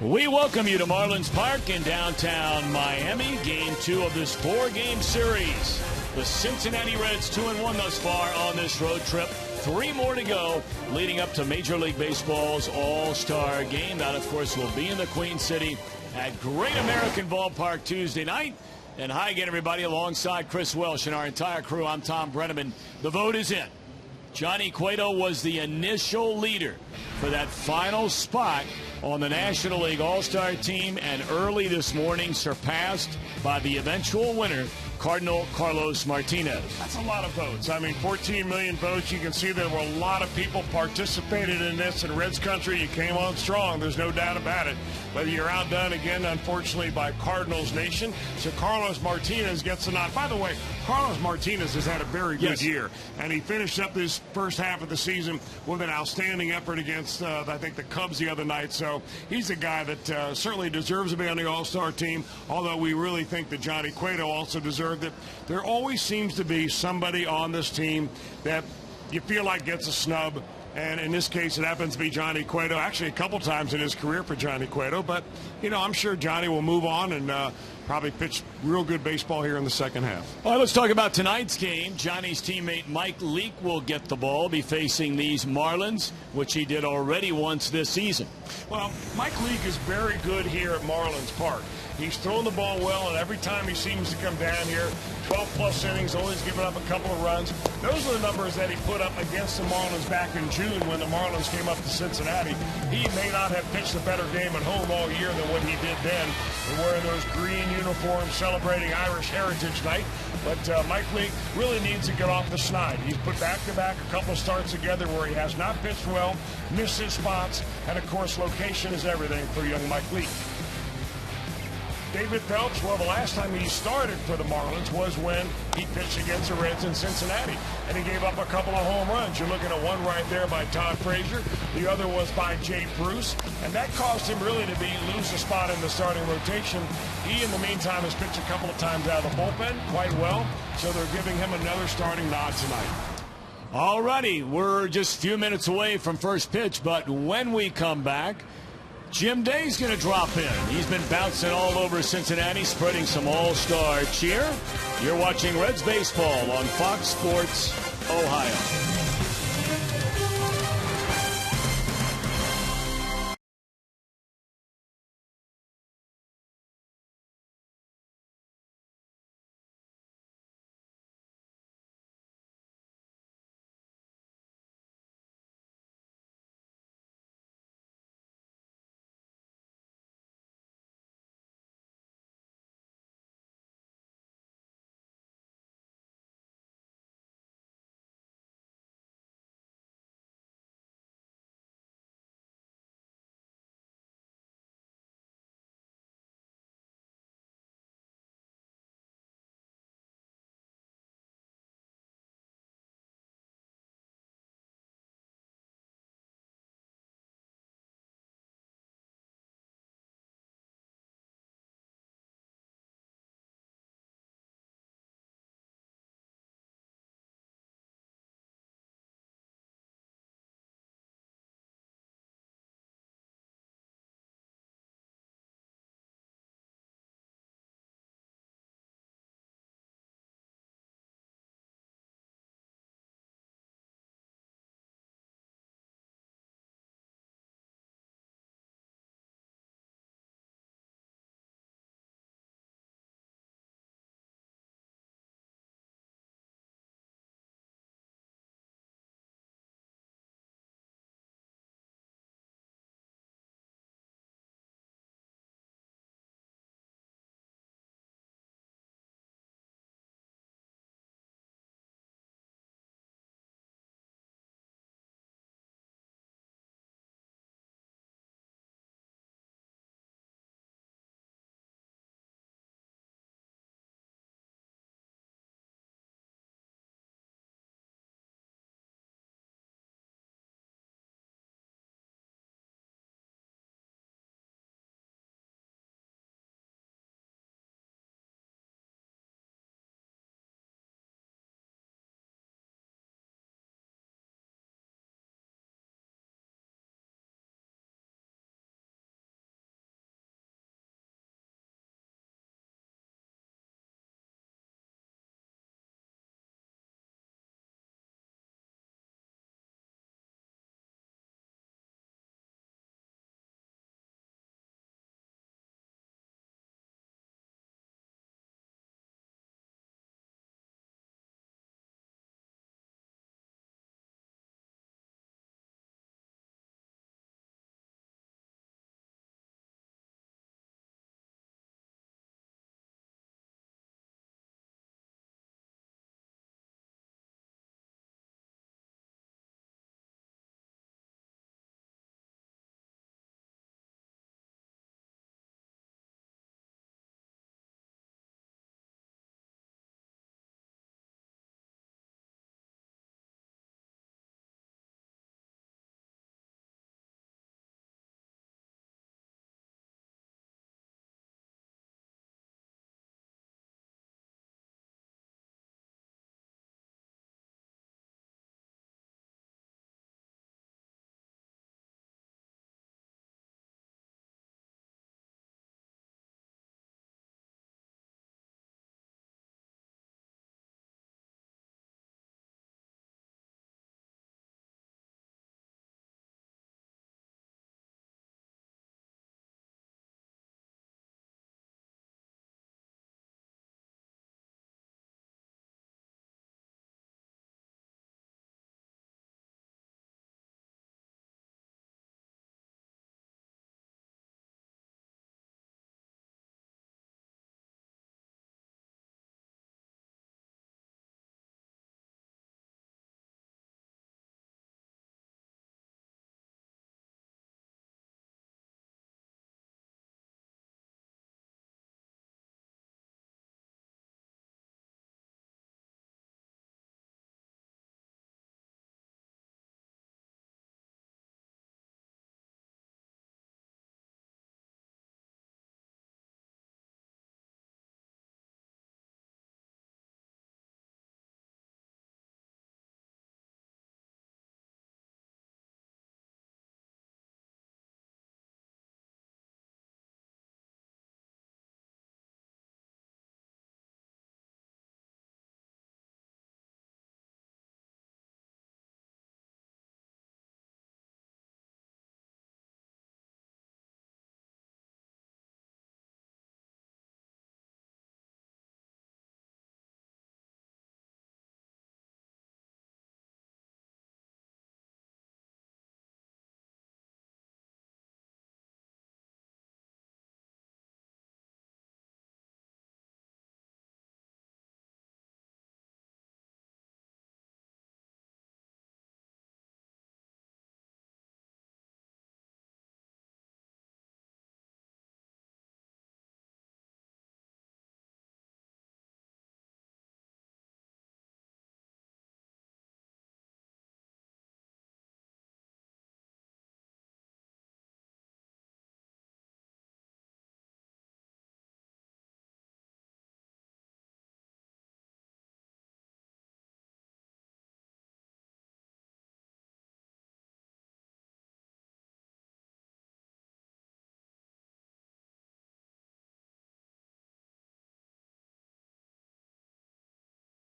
We welcome you to Marlins Park in downtown Miami. Game 2 of this 4-game series. The Cincinnati Reds 2-1 thus far on this road trip. 3 more to go leading up to Major League Baseball's All-Star Game. That, of course, will be in the Queen City at Great American Ballpark Tuesday night. And hi again, everybody, alongside Chris Welsh and our entire crew. I'm Tom Brenneman. The vote is in. Johnny Cueto was the initial leader for that final spot on the National League All-Star team, and early this morning surpassed by the eventual winner, Cardinal Carlos Martinez. That's a lot of votes. I mean, 14 million votes. You can see there were a lot of people participated in this. In Reds country, you came on strong. There's no doubt about it. But you're outdone again, unfortunately, by Cardinals Nation. So Carlos Martinez gets the nod. By the way, Carlos Martinez has had a very good year. And he finished up this first half of the season with an outstanding effort against, I think, the Cubs the other night. So he's a guy that certainly deserves to be on the All-Star team, although we really think that Johnny Cueto also deserves it. There always seems to be somebody on this team that you feel like gets a snub, and in this case it happens to be Johnny Cueto. Actually, a couple times in his career for Johnny Cueto, but you know, I'm sure Johnny will move on and probably pitch real good baseball here in the second half. All right, let's talk about tonight's game. Johnny's teammate Mike Leake will get the ball, be facing these Marlins, which he did already once this season. Well, Mike Leake is very good here at Marlins Park. He's thrown the ball well, and every time he seems to come down here, 12-plus innings, always giving up a couple of runs. Those are the numbers that he put up against the Marlins back in June when the Marlins came up to Cincinnati. He may not have pitched a better game at home all year than what he did then, and wearing those green uniforms celebrating Irish Heritage Night. But Mike Leake really needs to get off the schneid. He's put back-to-back a couple of starts together where he has not pitched well, missed his spots, and, of course, location is everything for young Mike Leake. David Phelps, well, the last time he started for the Marlins was when he pitched against the Reds in Cincinnati, and he gave up a couple of home runs. You're looking at one right there by Todd Frazier. The other was by Jay Bruce, and that caused him really to lose a spot in the starting rotation. He, in the meantime, has pitched a couple of times out of the bullpen quite well, so they're giving him another starting nod tonight. All righty, we're just a few minutes away from first pitch, but when we come back, Jim Day's going to drop in. He's been bouncing all over Cincinnati, spreading some all-star cheer. You're watching Reds baseball on Fox Sports Ohio.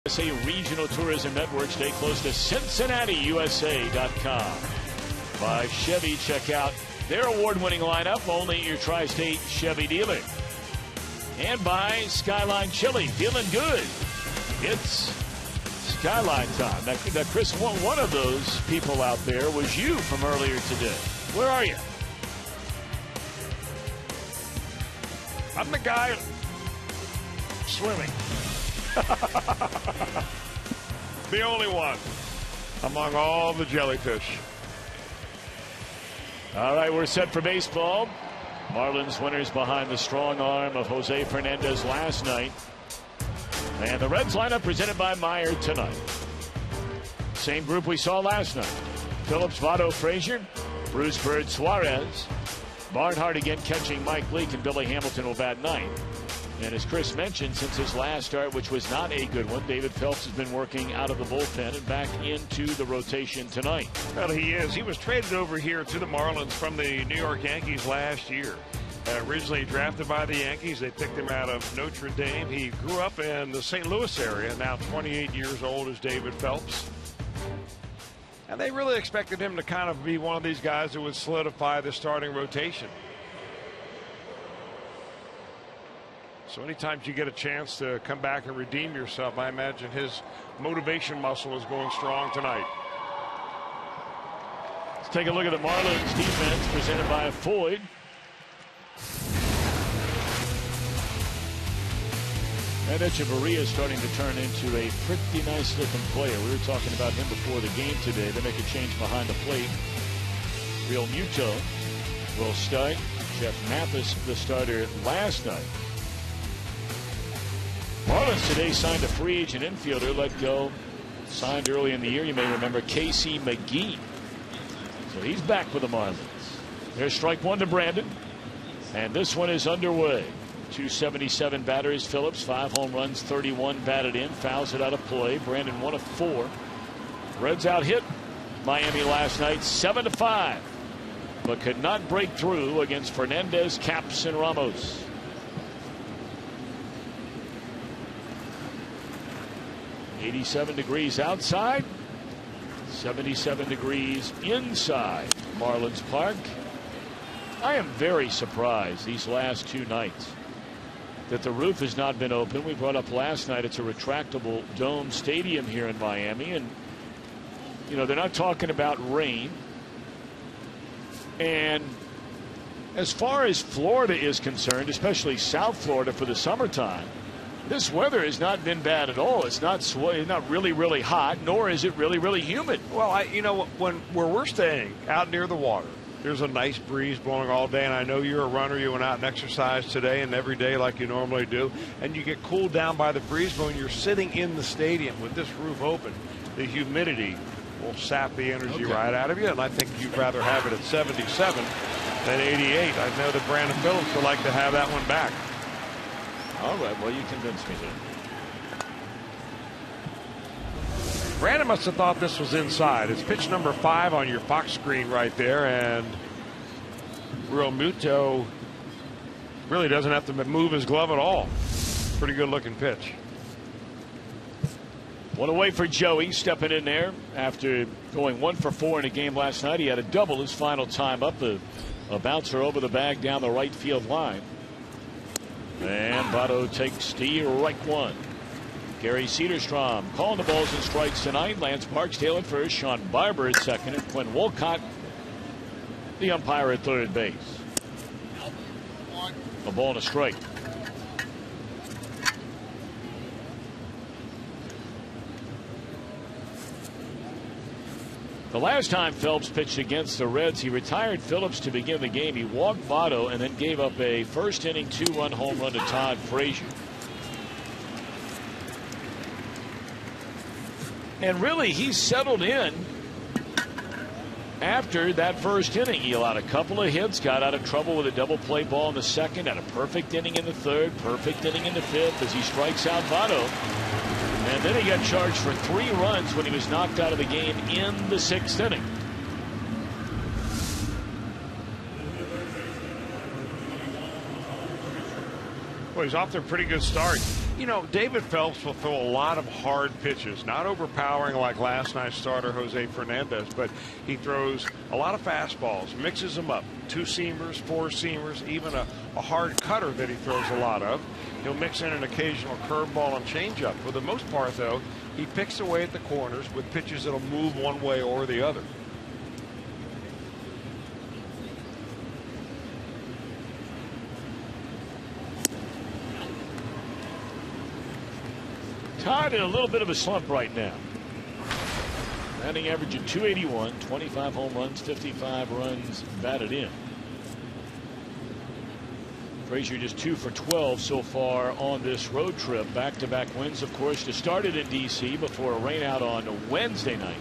USA Regional Tourism Network. Stay close to CincinnatiUSA.com. By Chevy, check out their award-winning lineup only at your Tri-State Chevy dealer. And by Skyline Chili, feeling good. It's Skyline time. Now, Chris, one of those people out there was you from earlier today. Where are you? I'm the guy swimming. The only one among all the jellyfish. All right, we're set for baseball. Marlins winners behind the strong arm of Jose Fernandez last night. And the Reds lineup presented by Meyer tonight. Same group we saw last night. Phillips, Votto, Frazier, Bruce Bird, Suarez. Barnhart again catching Mike Leake, and Billy Hamilton will bat ninth. And as Chris mentioned, since his last start, which was not a good one, David Phelps has been working out of the bullpen and back into the rotation tonight. Well, he is. He was traded over here to the Marlins from the New York Yankees last year. Originally drafted by the Yankees. They picked him out of Notre Dame. He grew up in the St. Louis area, now 28 years old is David Phelps. And they really expected him to kind of be one of these guys who would solidify the starting rotation. So anytime you get a chance to come back and redeem yourself, I imagine his motivation muscle is going strong tonight. Let's take a look at the Marlins defense presented by Floyd. And Echeverria is starting to turn into a pretty nice looking player. We were talking about him before the game today. They make a change behind the plate. Real Muto will start. Jeff Mathis, the starter last night. Marlins today signed a free agent infielder, let go. Signed early in the year, you may remember, Casey McGee. So he's back with the Marlins. There's strike one to Brandon. And this one is underway. 277 batters. Phillips, 5 home runs, 31 batted in. Fouls it out of play. Brandon 1 of 4. Reds out hit Miami last night 7-5. But could not break through against Fernandez, Caps, and Ramos. .87 degrees outside. 77 degrees inside Marlins Park. I am very surprised these last 2 nights that the roof has not been open. We brought up last night it's a retractable dome stadium here in Miami, and you know they're not talking about rain. And as far as Florida is concerned, especially South Florida for the summertime, this weather has not been bad at all. It's not really hot, nor is it really humid. Well, you know, where we're staying out near the water, there's a nice breeze blowing all day, and I know you're a runner. You went out and exercised today and every day like you normally do, and you get cooled down by the breeze. But when you're sitting in the stadium with this roof open, the humidity will sap the energy right out of you, and I think you'd rather have it at 77 than 88. I know that Brandon Phillips would like to have that one back. All right, well, you convinced me there. Brandon must have thought this was inside. It's pitch number 5 on your Fox screen right there, and Real Muto really doesn't have to move his glove at all. Pretty good looking pitch. One away for Joey, stepping in there after going 1 for 4 in a game last night. He had a double his final time up, a bouncer over the bag down the right field line. And Votto takes the right one. Gary Cederstrom calling the balls and strikes tonight. Lance Barksdale at first, Sean Barber at second, and Quinn Wolcott, the umpire, at third base. A ball and a strike. The last time Phelps pitched against the Reds, he retired Phillips to begin the game. He walked Votto and then gave up a first inning 2-run home run to Todd Frazier. And really, he settled in after that first inning. He allowed a couple of hits, got out of trouble with a double play ball in the second, had a perfect inning in the third, perfect inning in the fifth as he strikes out Votto. And then he got charged for 3 runs when he was knocked out of the game in the 6th inning. Well, he's off to a pretty good start. You know, David Phelps will throw a lot of hard pitches, not overpowering like last night's starter Jose Fernandez, but he throws a lot of fastballs, mixes them up, 2-seamers, 4-seamers, even a hard cutter that he throws a lot of. He'll mix in an occasional curveball and changeup. For the most part, though, he picks away at the corners with pitches that'll move one way or the other. Todd in a little bit of a slump right now. Batting average of .281, 25 home runs, 55 runs batted in. Frazier just 2 for 12 so far on this road trip. Back-to-back wins, of course, to start it in D.C. before a rainout on Wednesday night.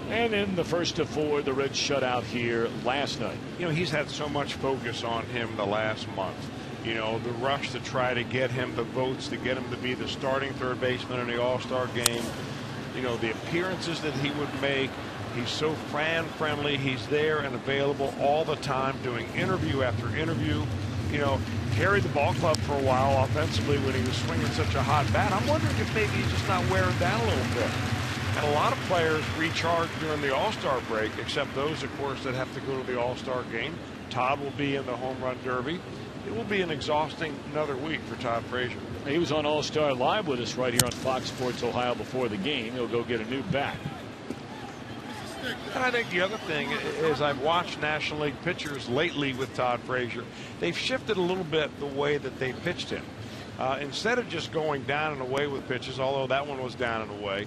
And in the first of 4, the Reds shut out here last night. You know, he's had so much focus on him the last month. You know, the rush to try to get him the votes, to get him to be the starting third baseman in the All-Star game. You know, the appearances that he would make. He's so fan-friendly. He's there and available all the time, doing interview after interview. You know, carried the ball club for a while offensively when he was swinging such a hot bat. I'm wondering if maybe he's just not wearing down a little bit. And a lot of players recharge during the All-Star break, except those, of course, that have to go to the All-Star game. Todd will be in the Home Run Derby. It will be an exhausting another week for Todd Frazier. He was on All-Star Live with us right here on Fox Sports Ohio before the game. He'll go get a new bat. And I think the other thing is I've watched National League pitchers lately with Todd Frazier. They've shifted a little bit the way that they pitched him. Instead of just going down and away with pitches, although that one was down and away,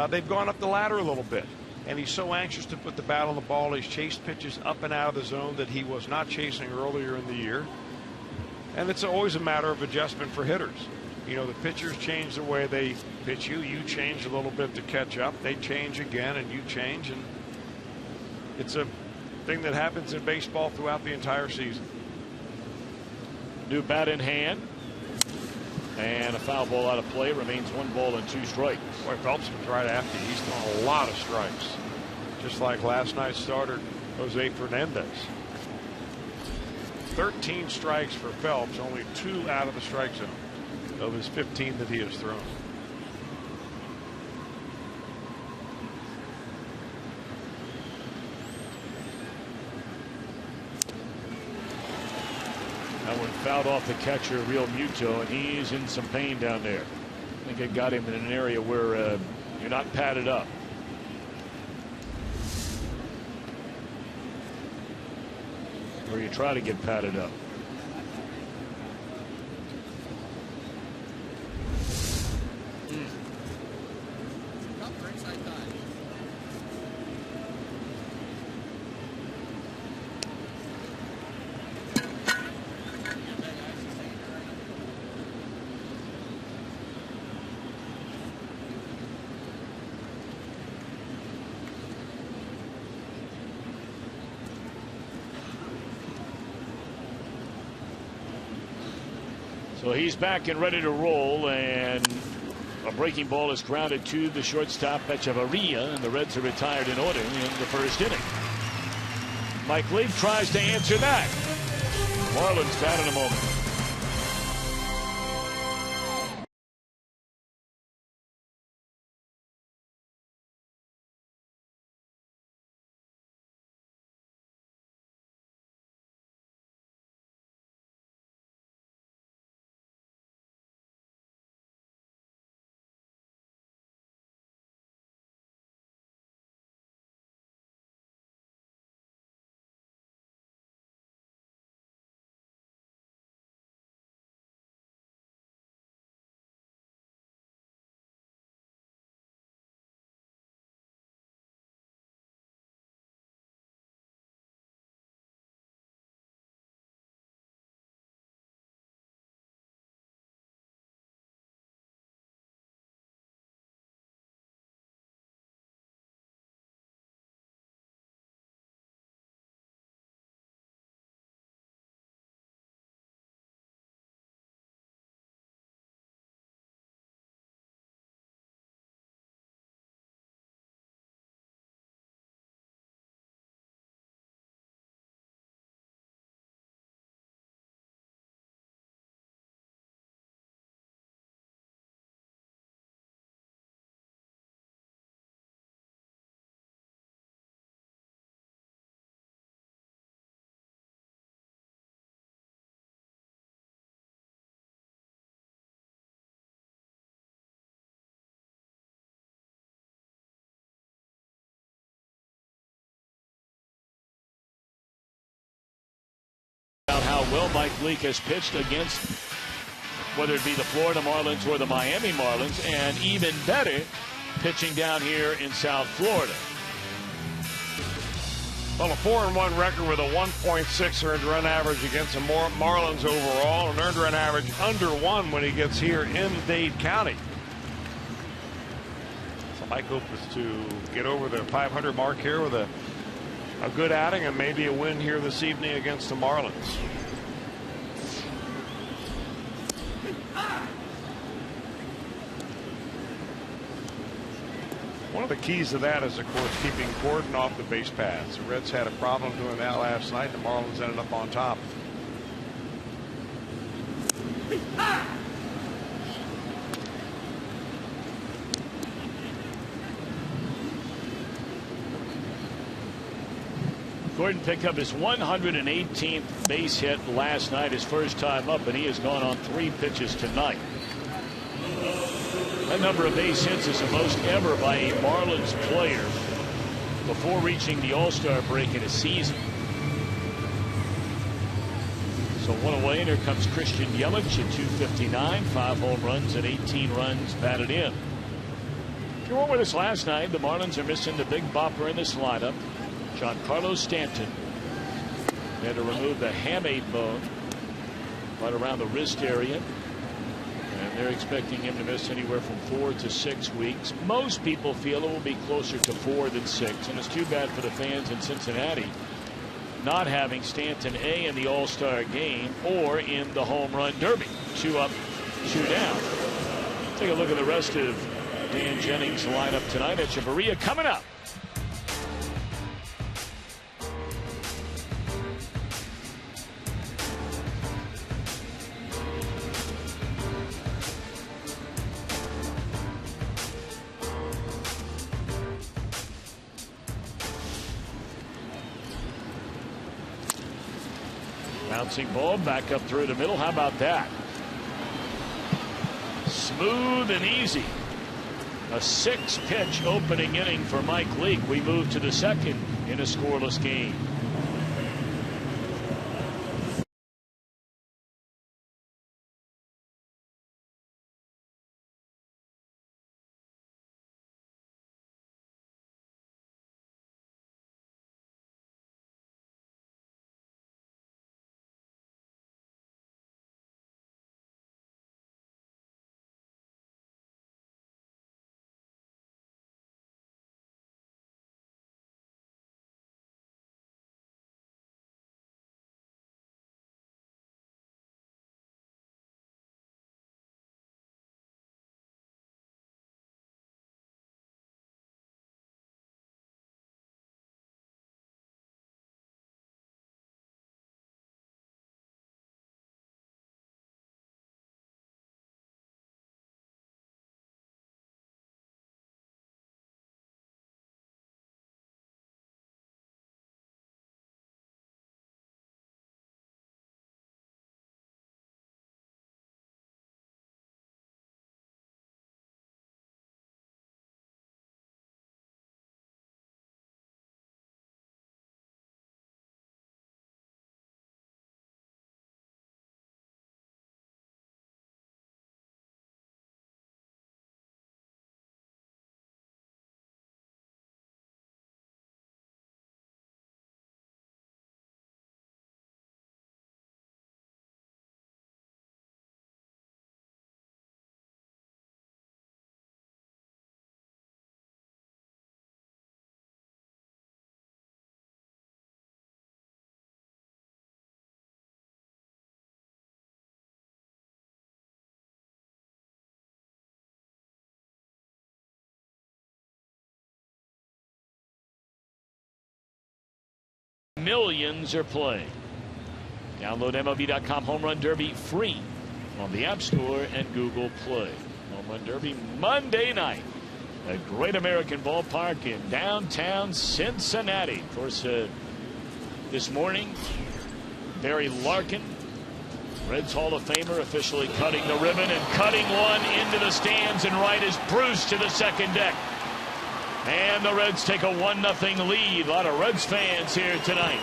they've gone up the ladder a little bit. And he's so anxious to put the bat on the ball. He's chased pitches up and out of the zone that he was not chasing earlier in the year. And it's always a matter of adjustment for hitters. You know, the pitchers change the way they pitch you. You change a little bit to catch up. They change again, and you change. And it's a thing that happens in baseball throughout the entire season. New bat in hand. And a foul ball out of play. Remains 1 ball and 2 strikes. Boy, Phelps was right after. He's thrown a lot of strikes. Just like last night's starter, Jose Fernandez. 13 strikes for Phelps, only 2 out of the strike zone of his 15 that he has thrown. That one fouled off the catcher, Real Muto, and he's in some pain down there. I think it got him in an area where you're not padded up. Or you try to get padded up. So he's back and ready to roll, and a breaking ball is grounded to the shortstop Echeverria, and the Reds are retired in order in the first inning. Mike Leake tries to answer that. Marlins bat in a moment. About how well Mike Leake has pitched against whether it be the Florida Marlins or the Miami Marlins, and even better, pitching down here in South Florida. Well, a 4-1 record with a 1.6 earned run average against the Marlins overall, an earned run average under 1 when he gets here in Dade County. So Mike hopes to get over the 500 mark here with a good outing and maybe a win here this evening against the Marlins. One of the keys to that is, of course, keeping Gordon off the base paths. The Reds had a problem doing that last night. The Marlins ended up on top. Gordon picked up his 118th base hit last night, his first time up, and he has gone on 3 pitches tonight. That number of base hits is the most ever by a Marlins player before reaching the All-Star break in a season. So one away, and here comes Christian Yelich at 259, 5 home runs and 18 runs batted in. If you weren't with us last night, the Marlins are missing the big bopper in this lineup, Giancarlo Stanton. They had to remove the hamate bone right around the wrist area. And they're expecting him to miss anywhere from 4 to 6 weeks. Most people feel it will be closer to 4 than 6. And it's too bad for the fans in Cincinnati not having Stanton A in the All-Star game or in the Home Run Derby. 2 up, 2 down. Take a look at the rest of Dan Jennings' lineup tonight. Echeverria coming up. Bouncing ball back up through the middle. How about that? Smooth and easy. A 6-pitch opening inning for Mike Leake. We move to the second in a scoreless game. Millions are playing. Download MLB.com Home Run Derby free on the App Store and Google Play. Home Run Derby Monday night at Great American Ballpark in downtown Cincinnati. Of course, this morning, Barry Larkin, Reds Hall of Famer, officially cutting the ribbon and cutting one into the stands, and right is Bruce to the second deck. And the Reds take a 1-0 lead. A lot of Reds fans here tonight.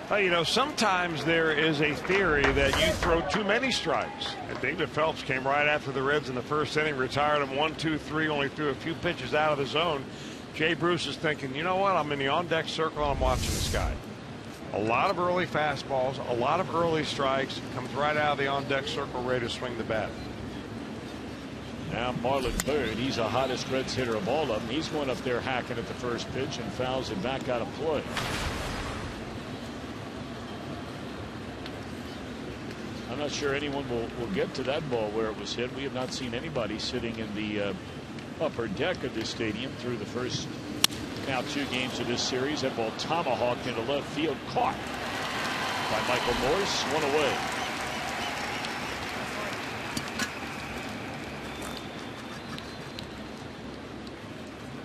Well, you know, sometimes there is a theory that you throw too many strikes. And David Phelps came right after the Reds in the first inning, retired him 1, 2, 3, only threw a few pitches out of the zone. Jay Bruce is thinking, you know what, I'm in the on-deck circle and I'm watching this guy. A lot of early fastballs, a lot of early strikes, comes right out of the on-deck circle, ready to swing the bat. Now Marlon Byrd, he's the hottest Reds hitter of all of them. He's going up there hacking at the first pitch and fouls it back out of play. I'm not sure anyone will get to that ball where it was hit. We have not seen anybody sitting in the upper deck of this stadium through the first now 2 games of this series. That ball tomahawked into left field, caught by Michael Morse, 1 away.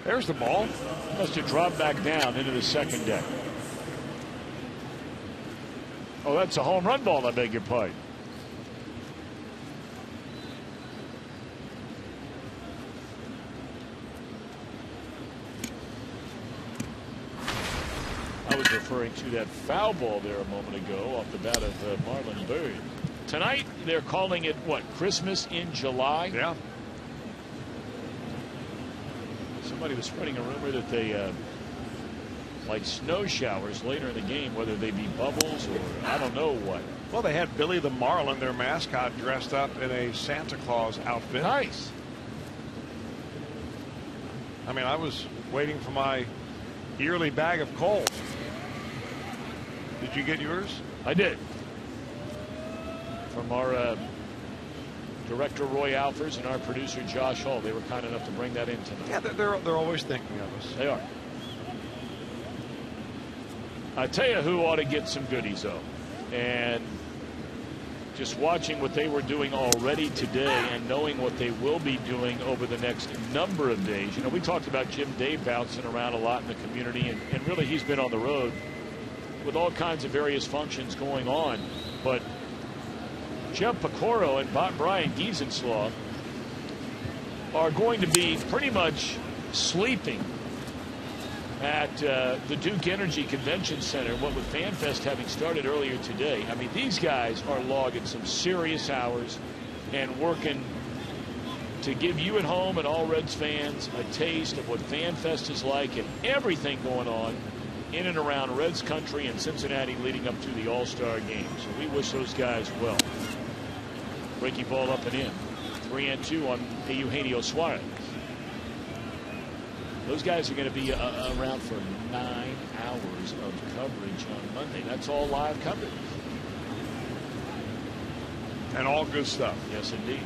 There's the ball. Must have dropped back down into the second deck. Oh, that's a home run ball, I beg your pardon. I was referring to that foul ball there a moment ago off the bat of Marlon Byrd. Tonight, they're calling it, what, Christmas in July? Yeah. Somebody was spreading a rumor that they like snow showers later in the game, whether they be bubbles or I don't know what. Well, they had Billy the Marlin, their mascot, dressed up in a Santa Claus outfit. Nice. I mean, I was waiting for my yearly bag of coal. Did you get yours? I did. From our director Roy Alfers and our producer Josh Hall. They were kind enough to bring that in tonight. Yeah, they're always thinking of us. They are. I tell you who ought to get some goodies though, and just watching what they were doing already today and knowing what they will be doing over the next number of days. You know, we talked about Jim Day bouncing around a lot in the community, and really he's been on the road with all kinds of various functions going on. But Jeff Pecoro and Brian Giesenslaw are going to be pretty much sleeping at the Duke Energy Convention Center, what with FanFest having started earlier today. I mean, these guys are logging some serious hours and working to give you at home and all Reds fans a taste of what FanFest is like and everything going on in and around Reds country and Cincinnati leading up to the All-Star game. So we wish those guys well. Breaking ball up and in. 3-2 on Eugenio Suarez. Those guys are going to be around for 9 hours of coverage on Monday. That's all live coverage. And all good stuff. Yes, indeed.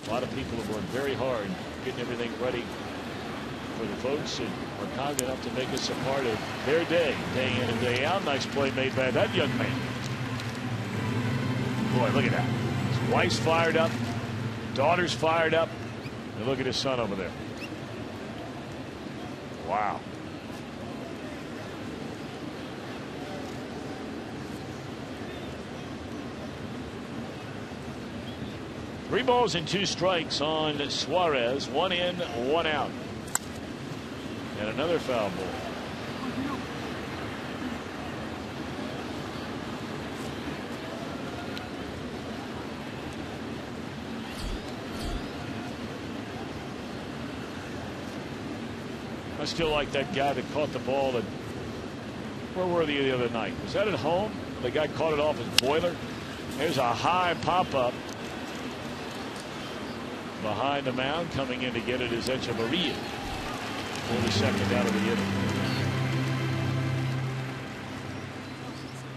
A lot of people have worked very hard getting everything ready for the folks and are kind enough to make us a part of their day in and day out. Nice play made by that young man. Boy, look at that. His wife's fired up. Daughter's fired up. And look at his son over there. Wow. Three balls and 2 strikes on Suarez. 1 in, 1 out. And another foul ball. I still like that guy that caught the ball at, where were they the other night? Was that at home? The guy caught it off his boiler. There's a high pop-up behind the mound. Coming in to get it is Echeverria for the second out of the inning.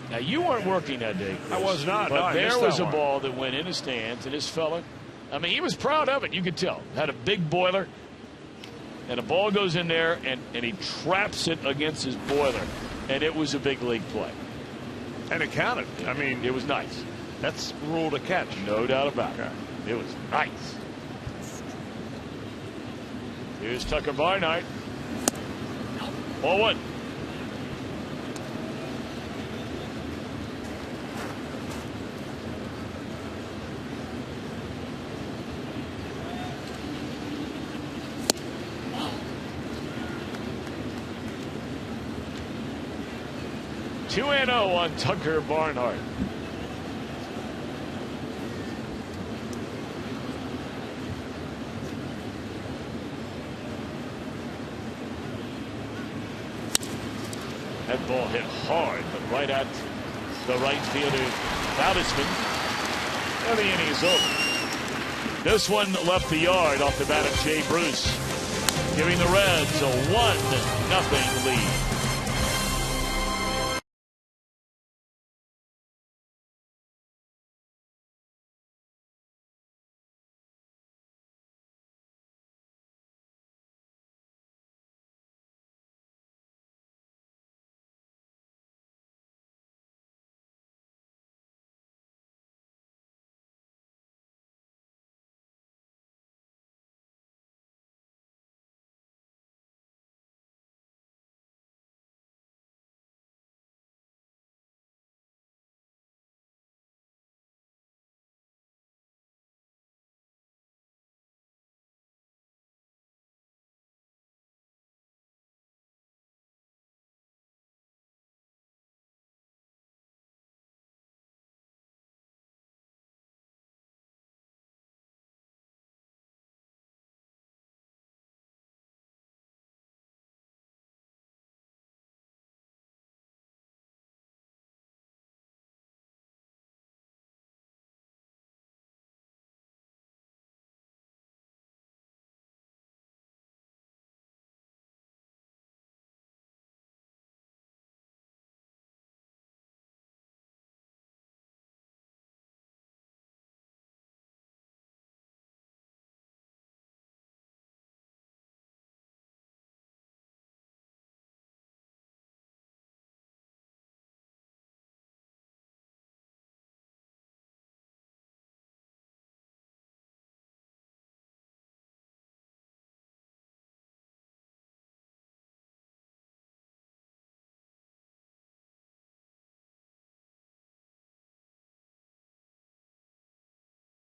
Now, you weren't working that day, Chris. I was not. But no, there was a ball that went in his stands, and this fella, I mean, he was proud of it. You could tell. Had a big boiler. And a ball goes in there, and he traps it against his boiler. And it was a big league play. And it counted. I mean, it was nice. That's rule to catch. No doubt about it. It was nice. Here's Tucker Barnhart. Ball 1. 2-0 on Tucker Barnhart. That ball hit hard, but right at the right fielder, Bautista. And the inning is over. This one left the yard off the bat of Jay Bruce, giving the Reds a 1-0 lead.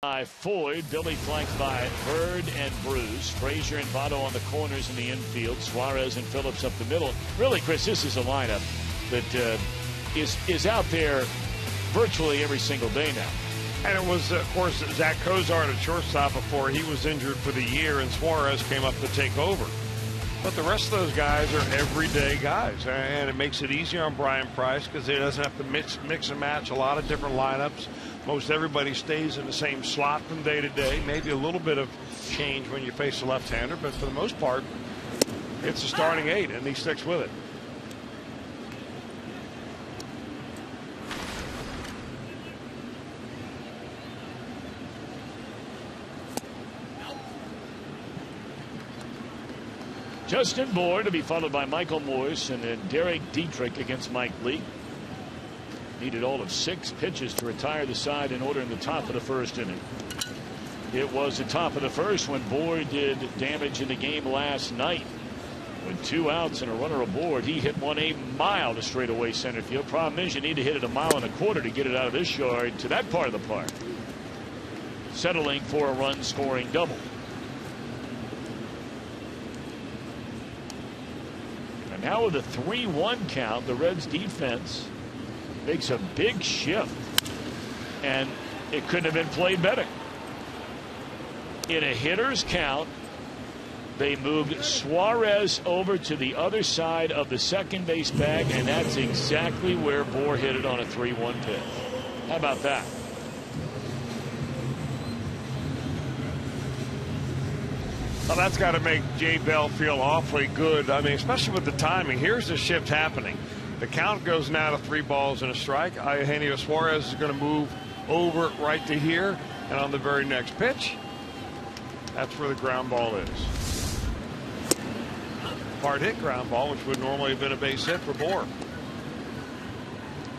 By Floyd, Billy flanked by Bird and Bruce, Frazier and Votto on the corners in the infield, Suarez and Phillips up the middle. Really, Chris, this is a lineup that is out there virtually every single day now. And it was, of course, Zach Cozart at shortstop before he was injured for the year, and Suarez came up to take over. But the rest of those guys are everyday guys, and it makes it easier on Brian Price because he doesn't have to mix and match a lot of different lineups. Most everybody stays in the same slot from day to day. Maybe a little bit of change when you face a left-hander, but for the most part, it's a starting 8, and he sticks with it. Justin Bour to be followed by Michael Morse, and then Derek Dietrich against Mike Lee. Needed all of 6 pitches to retire the side in order in the top of the first inning. It was the top of the first when Bour did damage in the game last night. With 2 outs and a runner aboard, he hit one a mile to straightaway center field. Problem is, you need to hit it 1.25 miles to get it out of this yard to that part of the park. Settling for a run scoring double. And now with a 3-1 count, the Reds defense makes a big shift, and it couldn't have been played better. In a hitter's count, they moved Suarez over to the other side of the second base bag, and that's exactly where Bour hit it on a 3-1 pitch. How about that? Well, that's got to make Jay Bell feel awfully good. I mean, especially with the timing. Here's the shift happening. The count goes now to 3 balls and a strike. Eugenio Suarez is going to move over right to here, and on the very next pitch, that's where the ground ball is. Hard hit ground ball, which would normally have been a base hit for Bour.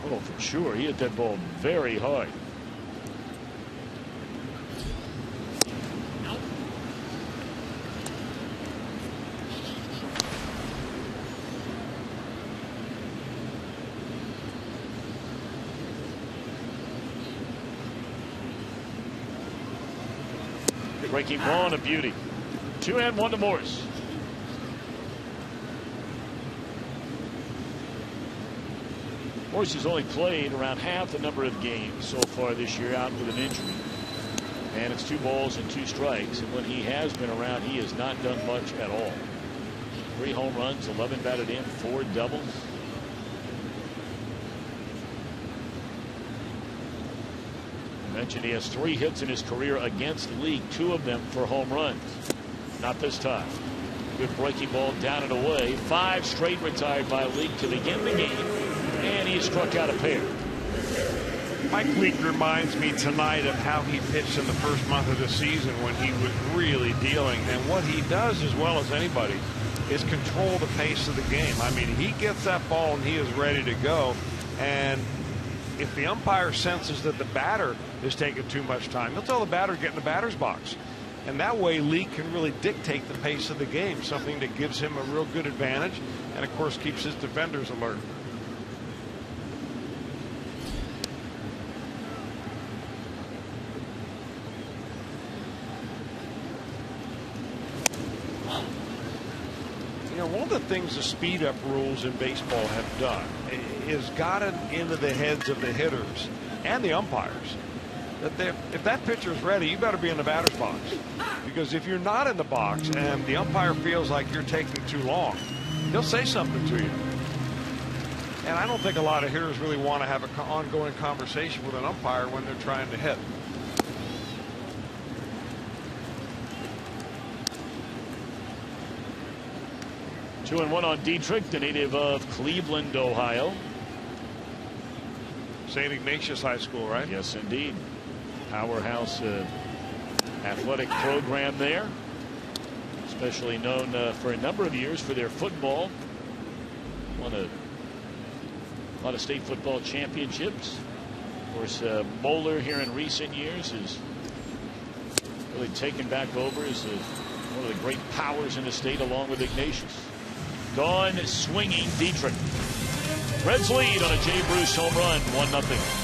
Oh, for sure. He hit that ball very hard. Breaking ball and a beauty. 2-1 to Morse. course, he's only played around half the number of games so far this year out with an injury. And it's 2 balls and 2 strikes. And when he has been around, he has not done much at all. 3 home runs, 11 batted in, 4 doubles. I mentioned he has 3 hits in his career against Leake, 2 of them for home runs. Not this time. Good breaking ball down and away. 5 straight retired by Leake to begin the game. And he struck out a pair. Mike Leake reminds me tonight of how he pitched in the first month of the season when he was really dealing. And what he does as well as anybody is control the pace of the game. I mean, he gets that ball and he is ready to go. And if the umpire senses that the batter is taking too much time, he'll tell the batter to get in the batter's box. And that way Leake can really dictate the pace of the game, something that gives him a real good advantage and of course keeps his defenders alert. You know, one of the things the speed up rules in baseball have done is gotten into the heads of the hitters and the umpires that if that pitcher is ready, you better be in the batter's box, because if you're not in the box and the umpire feels like you're taking too long, he'll say something to you. And I don't think a lot of hitters really want to have an ongoing conversation with an umpire when they're trying to hit. Two and one on Dietrich, the native of Cleveland, Ohio. St. Ignatius High School, right? Yes, indeed. Powerhouse athletic program there. Especially known for a number of years for their football. Won a lot of state football championships. Of course, Moeller here in recent years has really taken back over as one of the great powers in the state, along with Ignatius. Gone swinging Dietrich. Reds lead on a Jay Bruce home run, 1-0.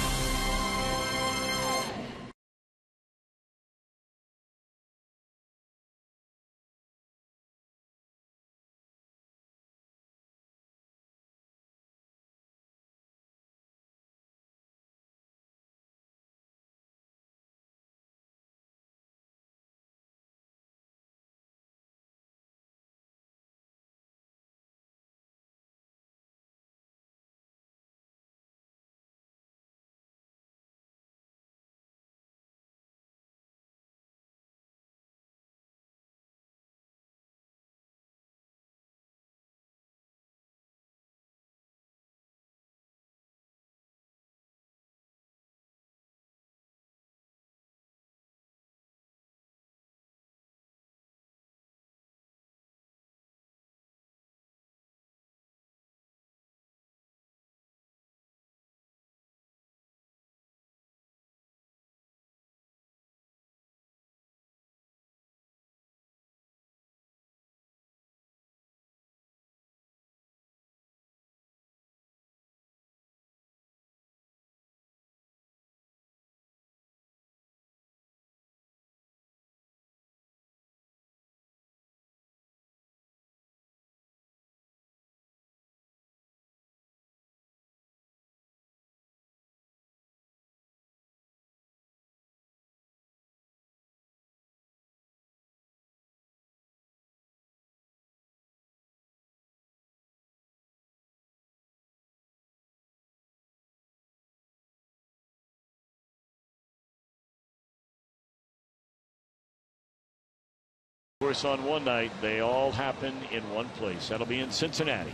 Of course, on one night, they all happen in one place. That'll be in Cincinnati.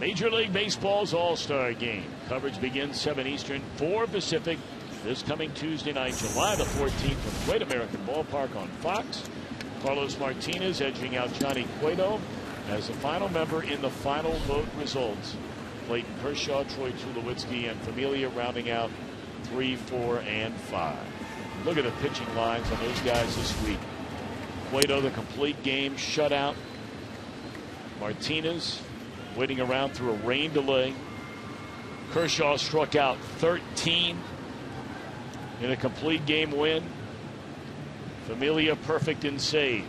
Major League Baseball's All-Star Game. Coverage begins 7 Eastern, 4 Pacific, this coming Tuesday night, July the 14th, from Great American Ballpark on Fox. Carlos Martinez edging out Johnny Cueto as the final member in the final vote results. Clayton Kershaw, Troy Tulowitzki, and Familia rounding out 3, 4, and 5. Look at the pitching lines on those guys this week. Cueto, the complete game shutout. Martinez waiting around through a rain delay. Kershaw struck out 13 in a complete game win. Familia perfect in saves.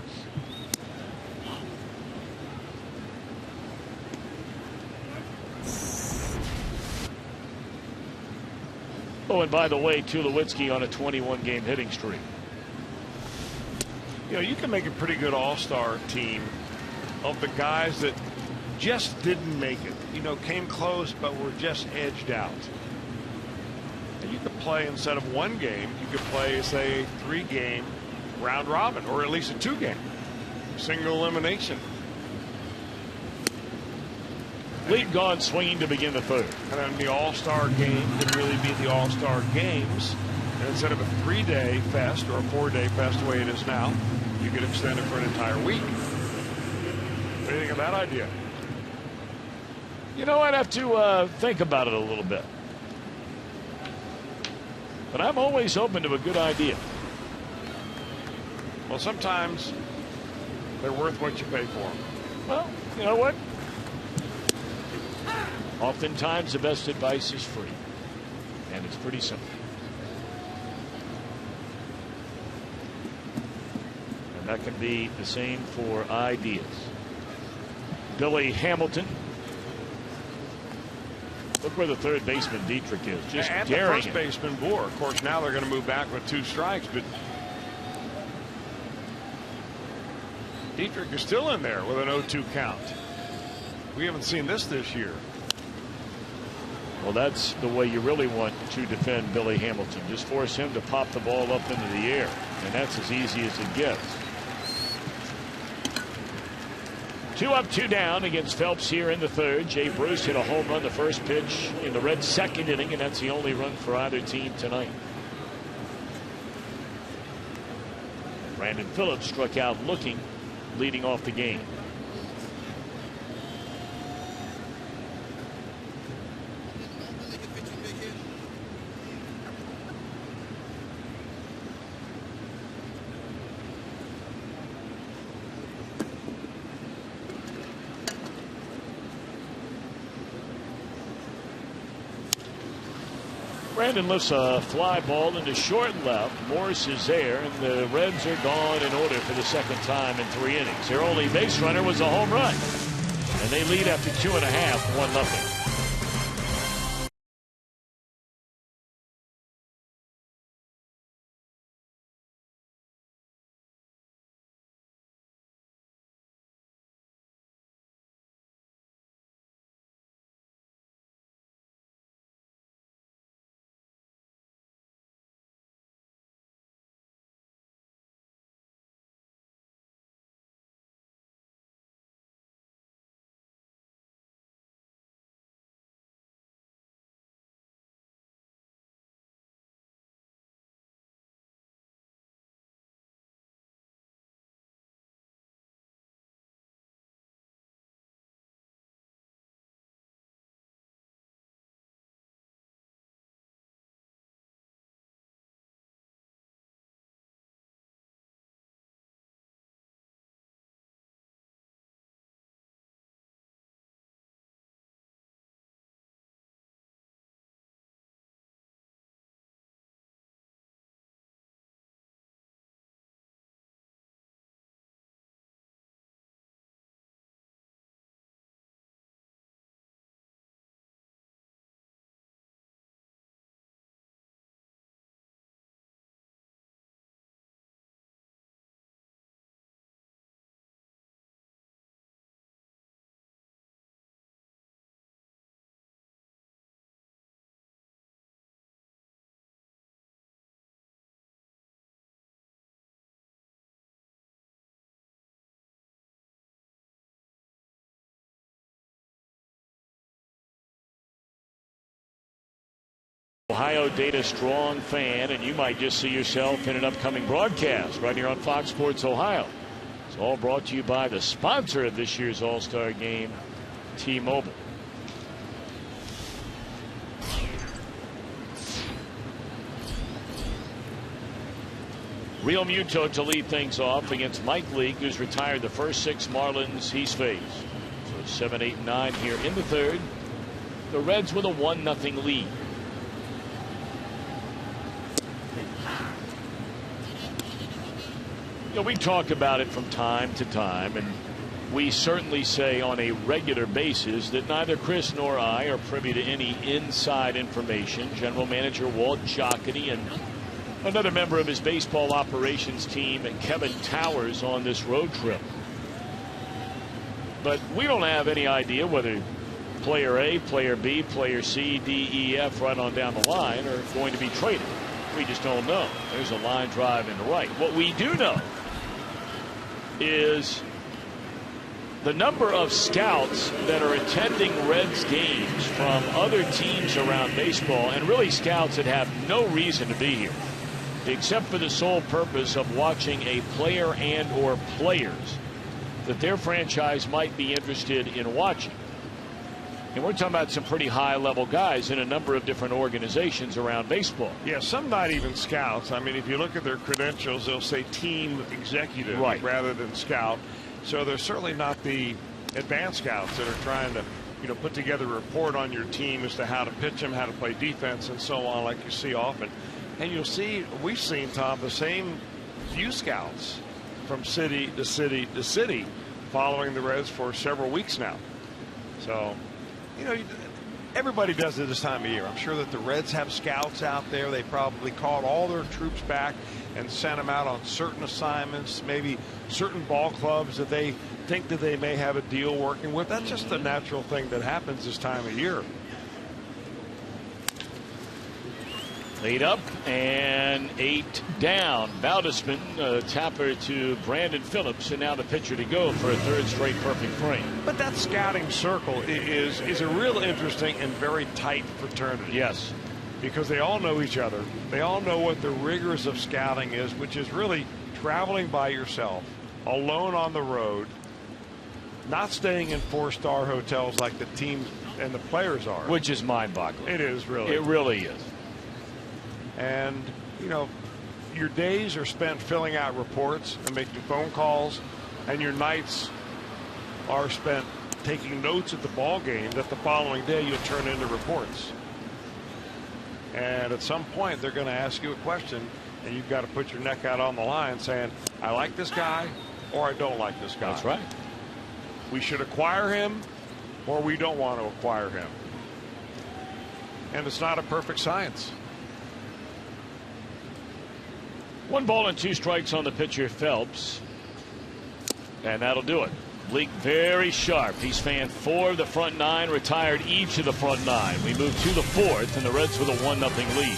Oh, and by the way, Tulowitzki on a 21-game hitting streak. You know, you can make a pretty good all-star team of the guys that just didn't make it. You know, came close but were just edged out. And you could play, instead of one game, you could play, say, a 3-game round robin, or at least a 2-game single elimination. Lead gone swinging to begin the third. And then the all-star game could really be the all-star games. And instead of a 3-day fest or a 4-day fest the way it is now, you could extend it for an entire week. What do you think of that idea? You know, I'd have to think about it a little bit. But I'm always open to a good idea. Well, sometimes they're worth what you pay for them. Well, you know what? Oftentimes the best advice is free. And it's pretty simple. And that can be the same for ideas. Billy Hamilton. Look where the third baseman Dietrich is. Just and daring the first baseman Boer. Of course, now they're going to move back with 2 strikes, but Dietrich is still in there with an 0-2 count. We haven't seen this year. Well, that's the way you really want to defend Billy Hamilton. Just force him to pop the ball up into the air, and that's as easy as it gets. 2 up, 2 down against Phelps here in the third. Jay Bruce hit a home run the first pitch in the Reds' second inning, and that's the only run for either team tonight. Brandon Phillips struck out looking, leading off the game. Brandon lifts a fly ball into short left. Morris is there, and the Reds are gone in order for the second time in 3 innings. Their only base runner was a home run, and they lead after 2.5, 1-0. Ohio data strong fan, and you might just see yourself in an upcoming broadcast right here on Fox Sports Ohio. It's all brought to you by the sponsor of this year's All-Star Game, T-Mobile. Real Muto to lead things off against Mike Leake, who's retired the first 6 Marlins he's faced. So 7, 8, 9 here in the third. The Reds with a 1-0 lead. You know, we talk about it from time to time, and we certainly say on a regular basis that neither Chris nor I are privy to any inside information. General Manager Walt Jocketty and another member of his baseball operations team, Kevin Towers, on this road trip. But we don't have any idea whether player A, player B, player C, D, E, F, right on down the line are going to be traded. We just don't know. There's a line drive in the right. What we do know is the number of scouts that are attending Reds games from other teams around baseball, and really scouts that have no reason to be here except for the sole purpose of watching a player and or players that their franchise might be interested in watching. And we're talking about some pretty high level guys in a number of different organizations around baseball. Yeah, some not even scouts. I mean, if you look at their credentials, they'll say team executive rather than scout. So they're certainly not the advanced scouts that are trying to, put together a report on your team as to how to pitch them, how to play defense, and so on, like you see often. And you'll see, we've seen, Tom, the same few scouts from city to city to city following the Reds for several weeks now. So, everybody does it this time of year. I'm sure that the Reds have scouts out there. They probably called all their troops back and sent them out on certain assignments, maybe certain ball clubs that they think that they may have a deal working with. That's just a natural thing that happens this time of year. Lead up and 8 down. Baldisman, tapper to Brandon Phillips, and now the pitcher to go for a third straight perfect frame. But that scouting circle is a real interesting and very tight fraternity. Yes. Because they all know each other. They all know what the rigors of scouting is, which is really traveling by yourself, alone on the road, not staying in 4-star hotels like the teams and the players are. Which is mind-boggling. It is, really. It really is. And, your days are spent filling out reports and making phone calls, and your nights are spent taking notes at the ball game that the following day you'll turn into reports. And at some point, they're going to ask you a question, and you've got to put your neck out on the line saying, I like this guy, or I don't like this guy. That's right. We should acquire him, or we don't want to acquire him. And it's not a perfect science. 1 ball and 2 strikes on the pitcher, Phelps. And that'll do it. Leak very sharp. He's fanned 4 of the front 9, retired each of the front 9. We move to the 4th, and the Reds with a 1-0 lead.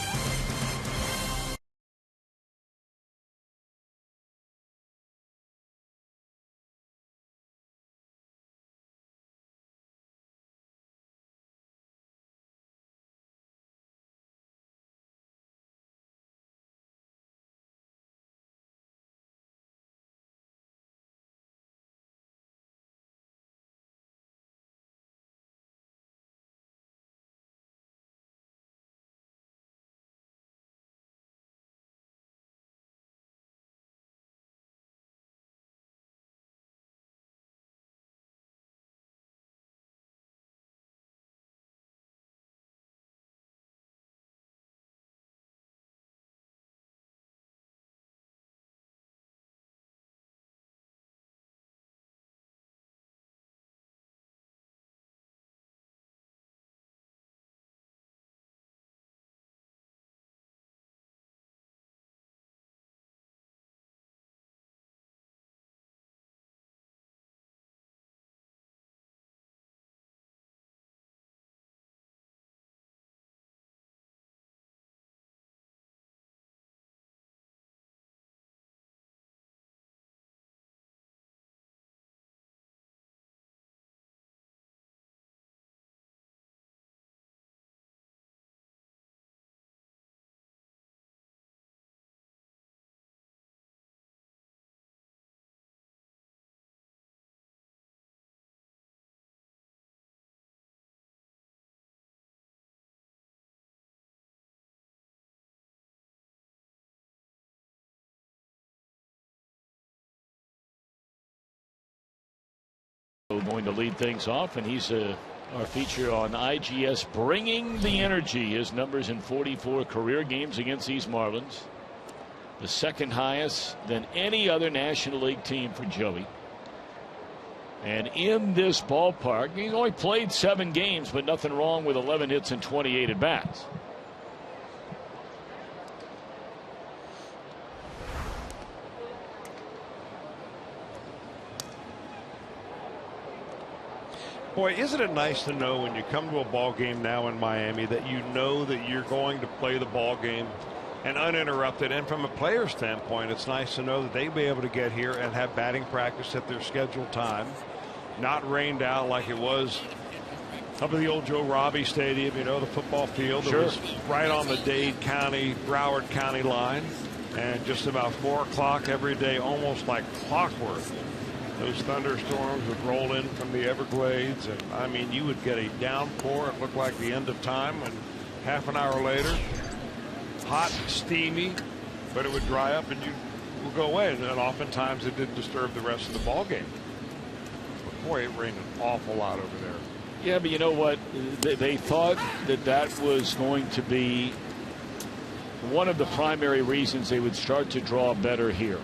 Going to lead things off, and he's our feature on IGS, bringing the energy. His numbers in 44 career games against these Marlins, the second highest than any other National League team for Joey. And in this ballpark, he's only played 7 games, but nothing wrong with 11 hits and 28 at bats. Boy, isn't it nice to know when you come to a ball game now in Miami that you know that you're going to play the ball game and uninterrupted. And from a player standpoint, it's nice to know that they'll be able to get here and have batting practice at their scheduled time, not rained out like it was up at the old Joe Robbie Stadium, you know, the football field. Sure. It was right on the Dade County, Broward County line, and just about 4 o'clock every day, almost like clockwork. Those thunderstorms would roll in from the Everglades, and I mean, you would get a downpour. It looked like the end of time, and half an hour later, hot, steamy, but it would dry up and you would go away. And oftentimes it didn't disturb the rest of the ball game. But boy, it rained an awful lot over there. Yeah, but you know what? They thought that that was going to be one of the primary reasons they would start to draw better here.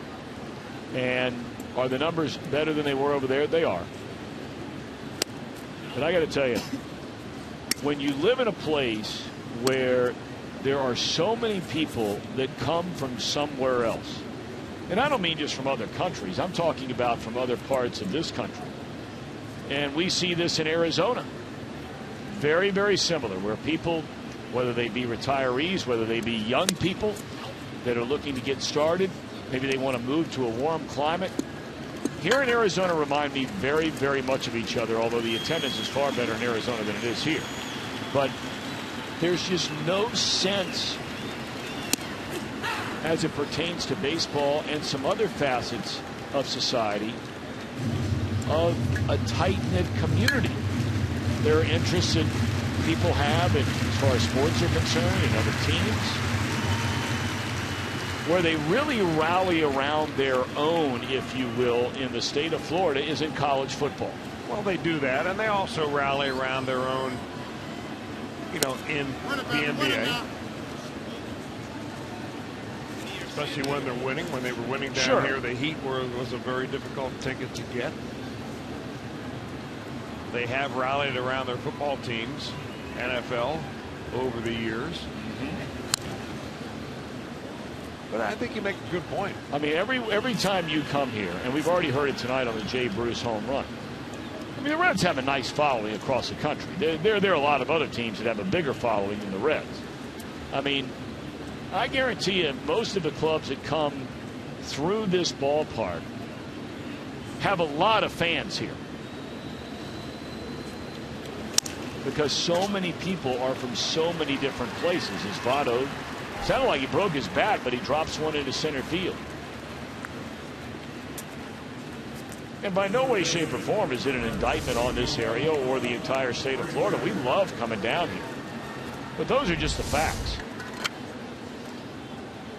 And are the numbers better than they were over there? They are. But I got to tell you, when you live in a place where there are so many people that come from somewhere else, and I don't mean just from other countries, I'm talking about from other parts of this country. And we see this in Arizona. Very, very similar, where people, whether they be retirees, whether they be young people that are looking to get started, maybe they want to move to a warm climate. Here in Arizona remind me very, very much of each other, although the attendance is far better in Arizona than it is here. But there's just no sense, as it pertains to baseball and some other facets of society, of a tight-knit community. There are interests that people have as far as sports are concerned and other teams. Where they really rally around their own, if you will, in the state of Florida is in college football. Well, they do that, and they also rally around their own, you know, in the NBA. Especially when they're winning. When they were winning down here, the Heat was a very difficult ticket to get. They have rallied around their football teams, NFL, over the years. But I think you make a good point. I mean, every time you come here, and we've already heard it tonight on the Jay Bruce home run. I mean, the Reds have a nice following across the country. There are a lot of other teams that have a bigger following than the Reds. I mean, I guarantee you most of the clubs that come through this ballpark have a lot of fans here. Because so many people are from so many different places. As Votto sounded like he broke his bat, but he drops one into center field. And by no way, shape, or form is it an indictment on this area or the entire state of Florida. We love coming down here. But those are just the facts.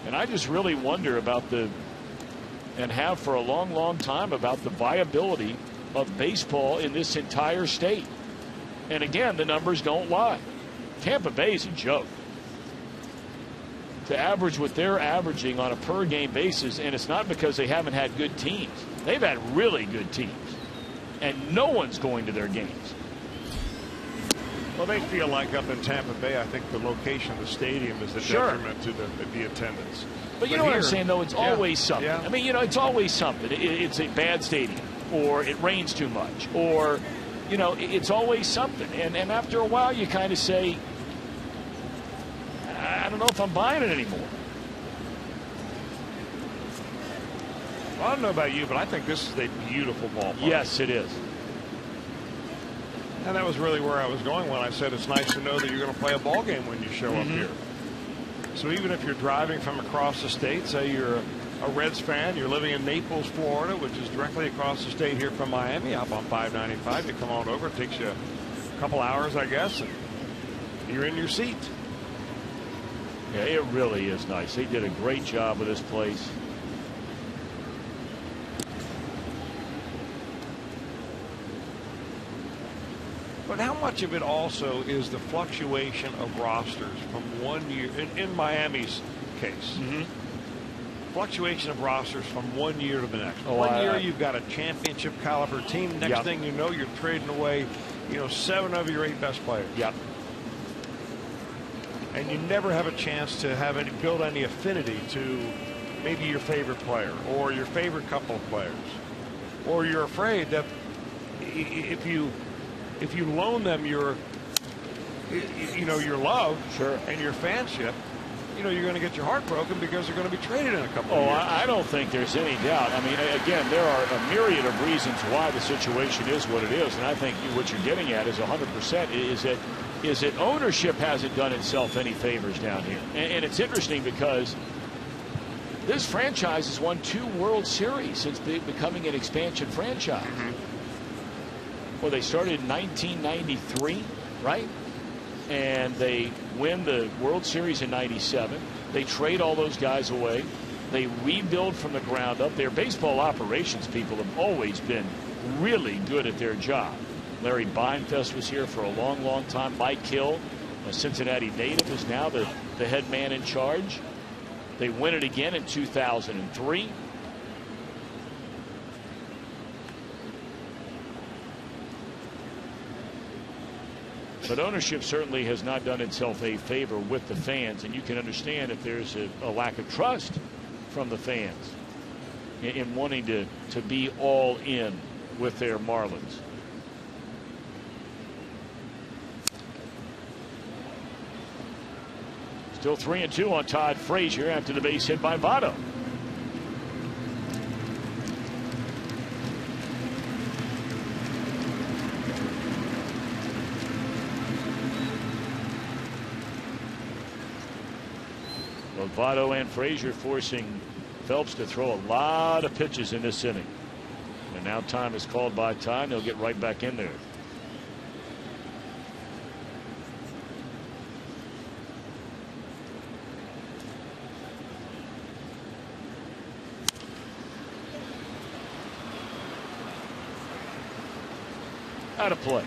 And I just really wonder about and have for a long, long time, about the viability of baseball in this entire state. And again, the numbers don't lie. Tampa Bay is a joke. To average what they're averaging on a per game basis, and it's not because they haven't had good teams. They've had really good teams, and no one's going to their games. Well, they feel like up in Tampa Bay, I think the location of the stadium is the detriment to the attendance. But you know what I'm saying, though? It's always something. Yeah. I mean, you know, it's always something. It's a bad stadium, or it rains too much, or, you know, it's always something. And after a while, you kind of say, I don't know if I'm buying it anymore. Well, I don't know about you, but I think this is a beautiful ballpark. Yes, it is. And that was really where I was going when I said it's nice to know that you're going to play a ball game when you show up here. So even if you're driving from across the state, say you're a Reds fan, you're living in Naples, Florida, which is directly across the state here from Miami, up on 595, you come on over. It takes you a couple hours, I guess, and you're in your seat. Yeah, it really is nice. They did a great job with this place. But how much of it also is the fluctuation of rosters from one year, in Miami's case? fluctuation of rosters from one year to the next. Oh, one year you've got a championship caliber team. Next thing you know, you're trading away, 7 of your 8 best players. Yep. And you never have a chance to build any affinity to maybe your favorite player or your favorite couple of players, or you're afraid that if you loan them your love and your fanship, you're going to get your heart broken because they're going to be traded in a couple of years. I don't think there's any doubt. I mean, again, there are a myriad of reasons why the situation is what it is, and I think what you're getting at is 100% is that ownership hasn't done itself any favors down here. And it's interesting because this franchise has won 2 World Series since becoming an expansion franchise. Well, they started in 1993, right? And they win the World Series in '97. They trade all those guys away. They rebuild from the ground up. Their baseball operations people have always been really good at their job. Larry Beinfest was here for a long, long time. Mike Hill, a Cincinnati native, is now the head man in charge. They win it again in 2003. But ownership certainly has not done itself a favor with the fans, and you can understand if there's a lack of trust from the fans in wanting to be all in with their Marlins. Still 3-2 on Todd Frazier after the base hit by Votto. Votto and Frazier forcing Phelps to throw a lot of pitches in this inning. And now time is called by Ty. They'll get right back in there. Out of play.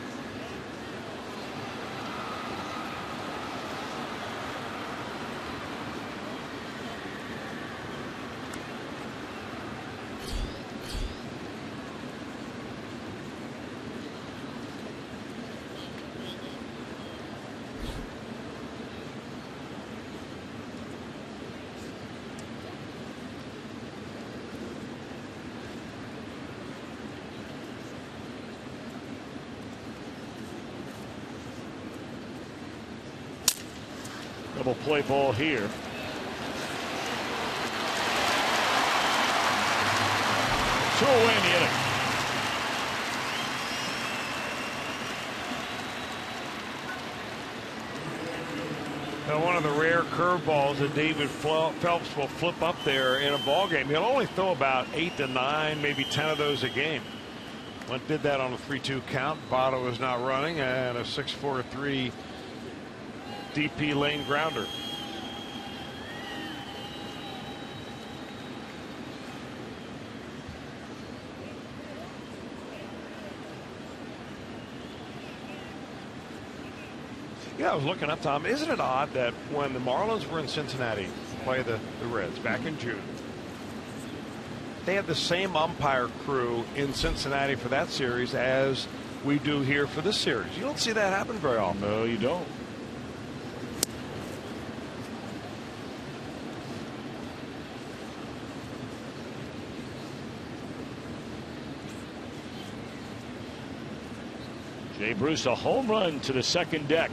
Double play ball here. Two away in the inning. Now, one of the rare curveballs that David Phelps will flip up there in a ball game. He'll only throw about 8 to 9, maybe 10 of those a game. Went did that on a 3-2 count. Votto is not running, and a 6-4-3 DP lane grounder. Yeah, I was looking up, Tom. Isn't it odd that when the Marlins were in Cincinnati to play the Reds back in June, they had the same umpire crew in Cincinnati for that series as we do here for this series? You don't see that happen very often. No, you don't. Jay Bruce, a home run to the second deck.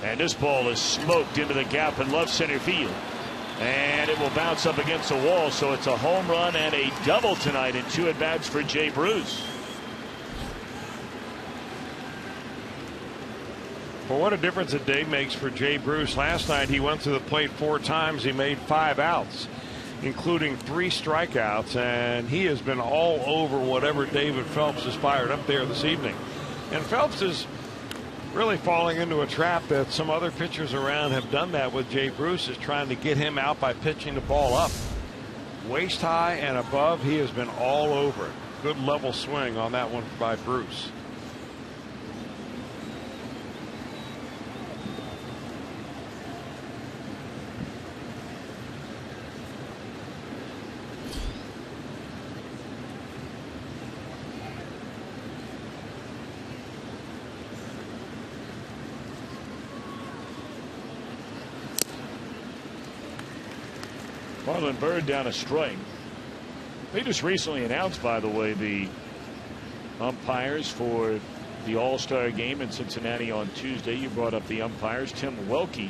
And this ball is smoked into the gap in left center field. And it will bounce up against the wall. So it's a home run and a double tonight in 2 at-bats for Jay Bruce. Well, what a difference a day makes for Jay Bruce. Last night he went to the plate 4 times. He made 5 outs, including 3 strikeouts, and he has been all over whatever David Phelps has fired up there this evening. And Phelps is really falling into a trap that some other pitchers around have done that with Jay Bruce, is trying to get him out by pitching the ball up. Waist high and above, he has been all over it. Good level swing on that one by Bruce. Marlon Byrd down a strike. They just recently announced, by the way, the umpires for the All-Star game in Cincinnati on Tuesday. You brought up the umpires. Tim Welke,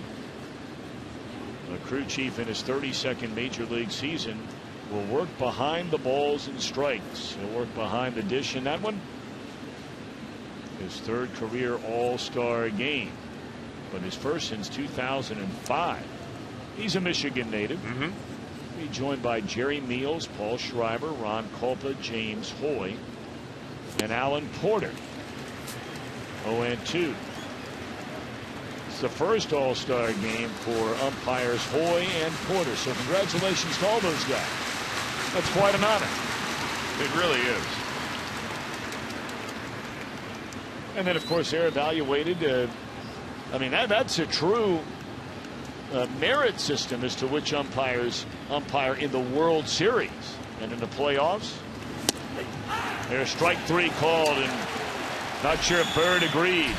a crew chief in his 32nd major league season, will work behind the balls and strikes. He'll work behind the dish in that one. His third career All-Star game, but his first since 2005. He's a Michigan native. He'll be joined by Jerry Meals, Paul Schreiber, Ron Kulpa, James Hoy, and Alan Porter. 0-2. It's the first All-Star game for umpires Hoy and Porter. So congratulations to all those guys. That's quite an honor. It really is. And then, of course, they're evaluated. I mean, that's a true merit system as to which umpires umpire in the World Series and in the playoffs. There's strike 3 called, and not sure if Byrd agreed.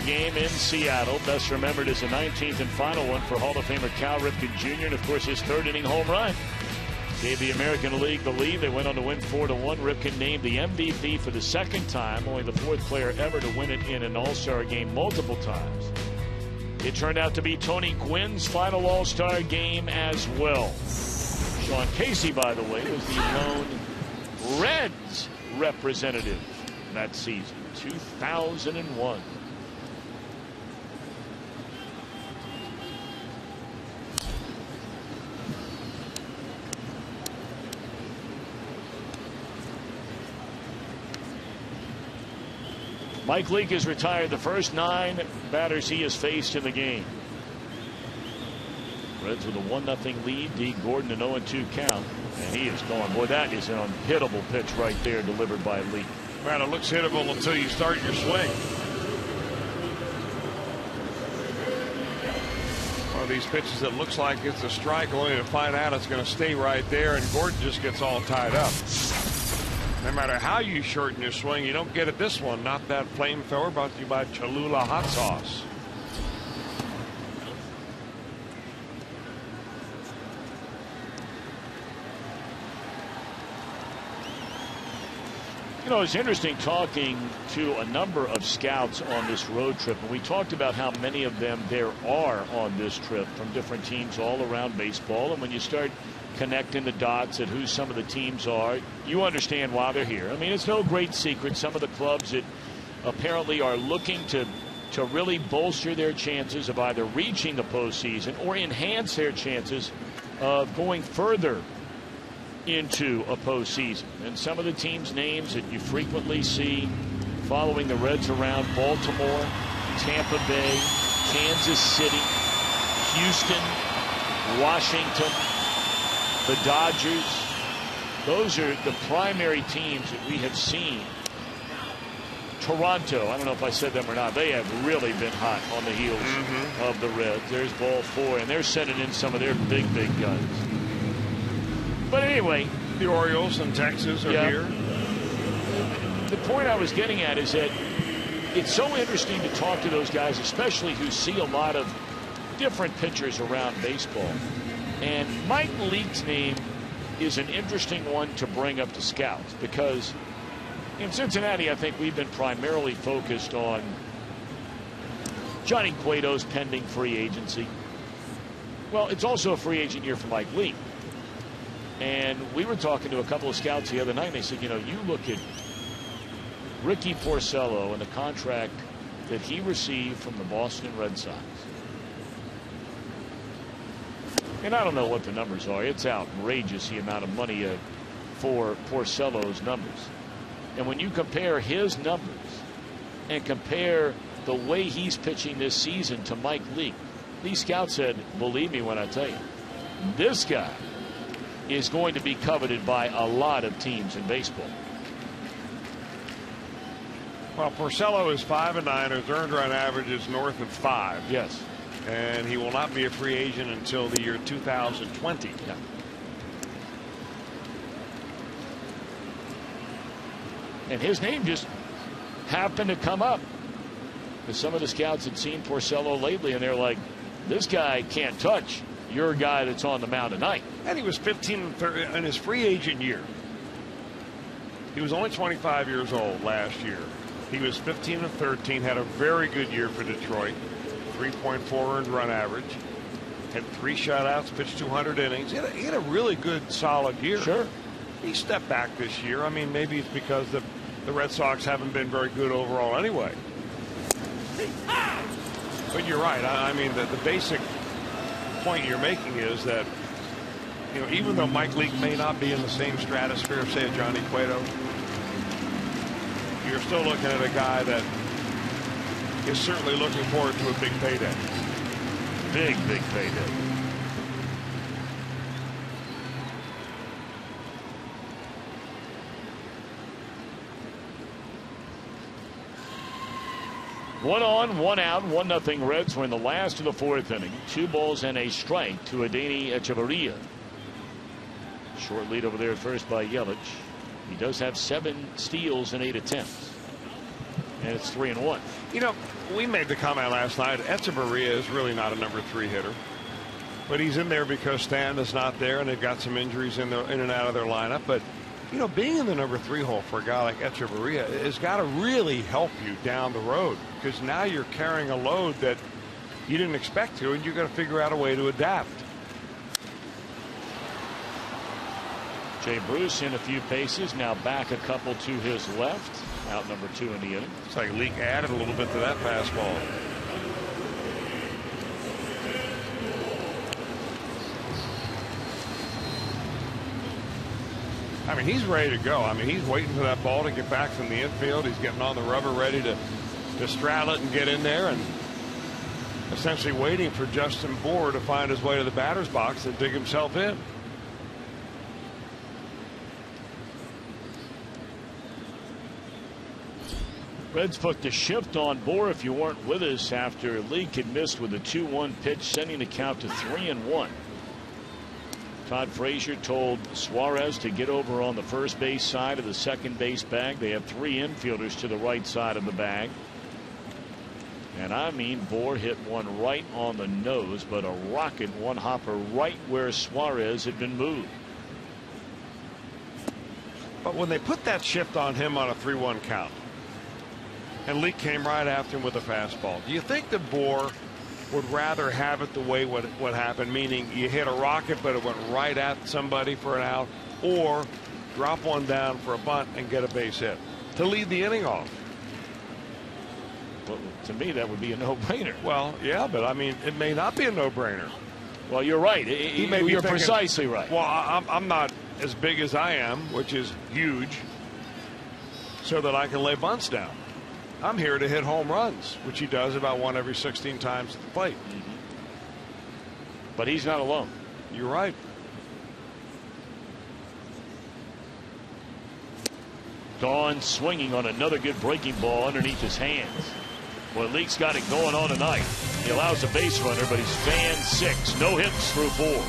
Game in Seattle, best remembered as the 19th and final one for Hall of Famer Cal Ripken Jr. and of course his third inning home run gave the American League the lead. They went on to win 4-1. Ripken named the MVP for the second time, only the 4th player ever to win it in an All-Star game multiple times. It turned out to be Tony Gwynn's final All-Star game as well. Sean Casey, by the way, was the lone Reds representative that season, 2001. Mike Leake has retired the first 9 batters he has faced in the game. Reds with a 1-0 lead. D. Gordon an 0-2 count. And he is gone. Boy, that is an unhittable pitch right there delivered by Leake. Man, it looks hittable until you start your swing. One of these pitches that looks like it's a strike, only to find out it's going to stay right there, and Gordon just gets all tied up. No matter how you shorten your swing, you don't get it this one. Not that flamethrower, brought to you by Cholula Hot Sauce. You know, it's interesting talking to a number of scouts on this road trip, and we talked about how many of them there are on this trip from different teams all around baseball. And when you start connecting the dots at who some of the teams are, you understand why they're here. I mean, it's no great secret. Some of the clubs that apparently are looking to really bolster their chances of either reaching the postseason or enhance their chances of going further into a postseason. And some of the teams' names that you frequently see following the Reds around: Baltimore, Tampa Bay, Kansas City, Houston, Washington, the Dodgers. Those are the primary teams that we have seen. Toronto, I don't know if I said them or not, they have really been hot on the heels of the Reds. There's ball 4, and they're sending in some of their big guns. But anyway, the Orioles in Texas are here. The point I was getting at is that it's so interesting to talk to those guys, especially who see a lot of different pitchers around baseball. And Mike Leake's name is an interesting one to bring up to scouts, because in Cincinnati, I think we've been primarily focused on Johnny Cueto's pending free agency. Well, it's also a free agent year for Mike Leake. And we were talking to a couple of scouts the other night, and they said, you know, you look at Ricky Porcello and the contract that he received from the Boston Red Sox. And I don't know what the numbers are. It's outrageous, the amount of money for Porcello's numbers. And when you compare his numbers and compare the way he's pitching this season to Mike Leake, these scouts said, believe me when I tell you, this guy is going to be coveted by a lot of teams in baseball. Well, Porcello is 5-9. His earned run average is north of 5. Yes. And he will not be a free agent until the year 2020. Yeah. And his name just happened to come up, because some of the scouts had seen Porcello lately, and they're like, this guy can't touch your guy that's on the mound tonight. And he was 15 in his free agent year. He was only 25 years old last year. He was 15-13, had a very good year for Detroit. 3.4 earned run average. Had 3 shutouts, pitched 200 innings. He had a really good, solid year. Sure. He stepped back this year. I mean, maybe it's because the Red Sox haven't been very good overall anyway. But you're right. I mean, the basic point you're making is that, you know, even though Mike Leake may not be in the same stratosphere of, say, a Johnny Cueto, you're still looking at a guy that is certainly looking forward to a big payday. Big payday. One on, one out, 1-0 Reds. We're in the last of the 4th inning. 2 balls and a strike to Adeiny Echeverria. Short lead over there at first by Yelich. He does have 7 steals and 8 attempts. And it's 3-1. You know, we made the comment last night, Echeverria is really not a number 3 hitter. But he's in there because Stan is not there, and they've got some injuries in and out of their lineup. But, you know, being in the number 3 hole for a guy like Echeverria has got to really help you down the road, because now you're carrying a load that you didn't expect to, and you've got to figure out a way to adapt. Jay Bruce in a few paces, now back a couple to his left. Out number 2 in the inning. It's like Leake added a little bit to that fastball. I mean, he's ready to go. I mean, he's waiting for that ball to get back from the infield. He's getting on the rubber, ready to straddle it and get in there, and essentially waiting for Justin Bour to find his way to the batter's box and dig himself in. Reds put the shift on Bour, if you weren't with us, after Leake had missed with a 2-1 pitch, sending the count to 3-1. Todd Frazier told Suarez to get over on the first base side of the second base bag. They have 3 infielders to the right side of the bag. And I mean, Bour hit one right on the nose, but a rocket one hopper right where Suarez had been moved. But when they put that shift on him on a 3-1 count, and Leake came right after him with a fastball, do you think that Bour would rather have it the way what happened, meaning you hit a rocket but it went right at somebody for an out, or drop one down for a bunt and get a base hit to lead the inning off? Well, to me, that would be a no-brainer. Well, yeah, but I mean, it may not be a no-brainer. Well, you're right. You're precisely right. Well, I'm not as big as I am, which is huge, so that I can lay bunts down. I'm here to hit home runs, which he does about one every 16 times at the plate. But he's not alone. You're right. Dawn swinging on another good breaking ball underneath his hands. Well, Leake's got it going on tonight. He allows a base runner, but he's fanned 6. No hits through 4.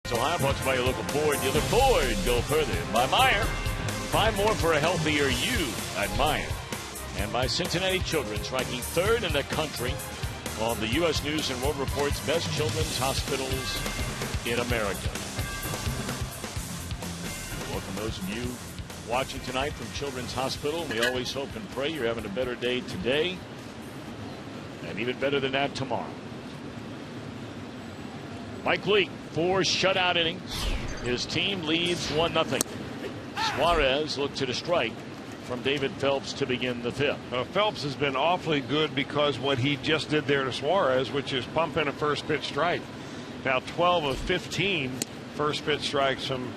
So high, brought to you by your local Ford dealer. Ford, go further. By Meyer, find more for a healthier you at Meyer. And by Cincinnati Children's, ranking 3rd in the country on the U.S. News and World Report's best children's hospitals in America. Welcome those of you watching tonight from Children's Hospital. We always hope and pray you're having a better day today, and even better than that tomorrow. Mike Leake, 4 shutout innings. His team leads 1-0. Suarez looked to the strike from David Phelps to begin the 5th. Phelps has been awfully good because what he just did there to Suarez, which is pump in a first pitch strike. Now 12 of 15 first pitch strikes from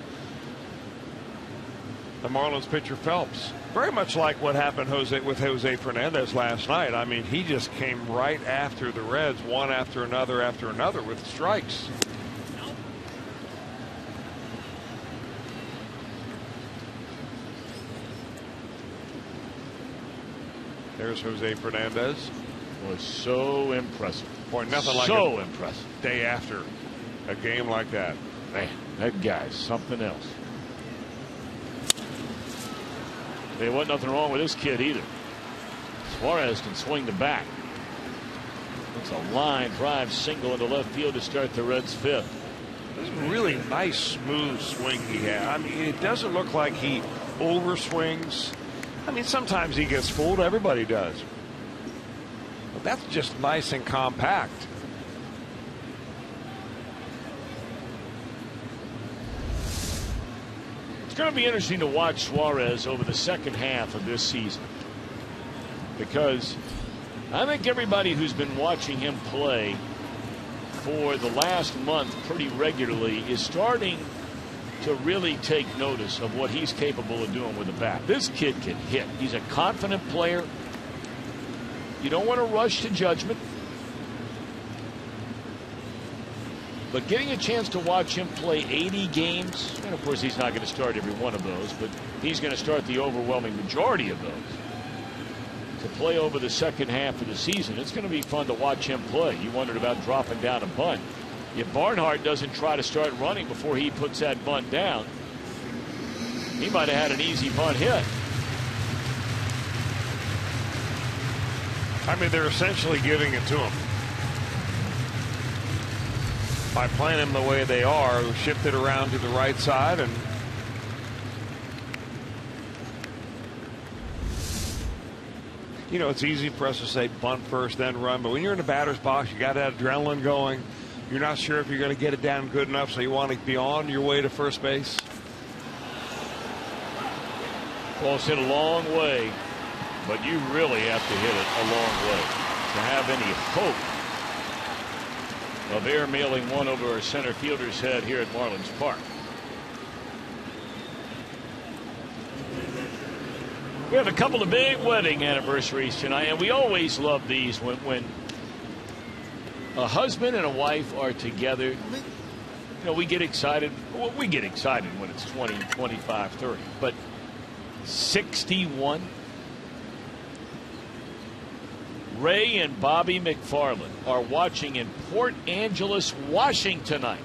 the Marlins pitcher Phelps. Very much like what happened with Jose Fernandez last night. I mean, he just came right after the Reds, one after another with strikes. There's Jose Fernandez. Was so impressive. Boy, nothing like so impressive. Day after a game like that. Man, that guy's something else. There wasn't nothing wrong with this kid either. Suarez can swing the bat. It's a line drive single into left field to start the Reds' 5th. This is a really nice, smooth swing he had. I mean, it doesn't look like he overswings. I mean, sometimes he gets fooled. Everybody does. But that's just nice and compact. It's going to be interesting to watch Suarez over the second half of this season, because I think everybody who's been watching him play for the last month pretty regularly is starting to really take notice of what he's capable of doing with the bat. This kid can hit. He's a confident player. You don't want to rush to judgment. But getting a chance to watch him play 80 games, and of course he's not going to start every one of those, but he's going to start the overwhelming majority of those. To play over the second half of the season, it's going to be fun to watch him play. You wondered about dropping down a bunt. If Barnhart doesn't try to start running before he puts that bunt down, he might have had an easy bunt hit. I mean, they're essentially giving it to him by playing him the way they are. Shift it around to the right side, and you know, it's easy for us to say bunt first, then run. But when you're in the batter's box, you got that adrenaline going. You're not sure if you're going to get it down good enough, so you want to be on your way to first base. Ball's hit a long way, but you really have to hit it a long way to have any hope of airmailing one over our center fielder's head here at Marlins Park. We have a couple of big wedding anniversaries tonight, and we always love these when a husband and a wife are together. You know, we get excited. Well, we get excited when it's 20, 25, 30. But 61. Ray and Bobby McFarland are watching in Port Angeles, Washington tonight.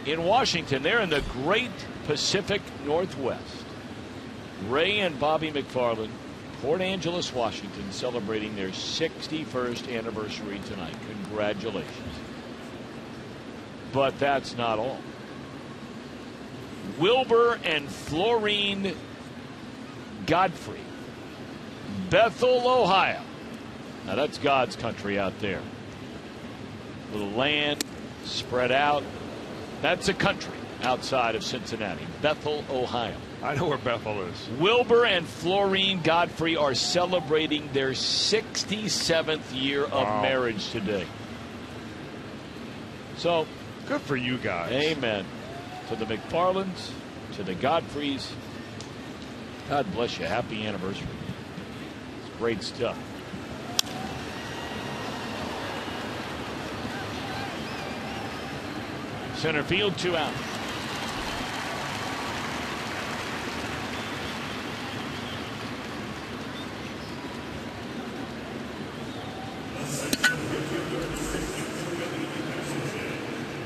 In Washington, they're in the Great Pacific Northwest. Ray and Bobby McFarland, Port Angeles, Washington, celebrating their 61st anniversary tonight. Congratulations. But that's not all. Wilbur and Florine Godfrey, Bethel, Ohio. Now that's God's country out there. Little land spread out. That's a country outside of Cincinnati. Bethel, Ohio. I know where Bethel is. Wilbur and Florine Godfrey are celebrating their 67th year of marriage today. So, good for you guys. Amen. To the McFarlands, to the Godfreys. God bless you. Happy anniversary. It's great stuff. Center field, 2 out.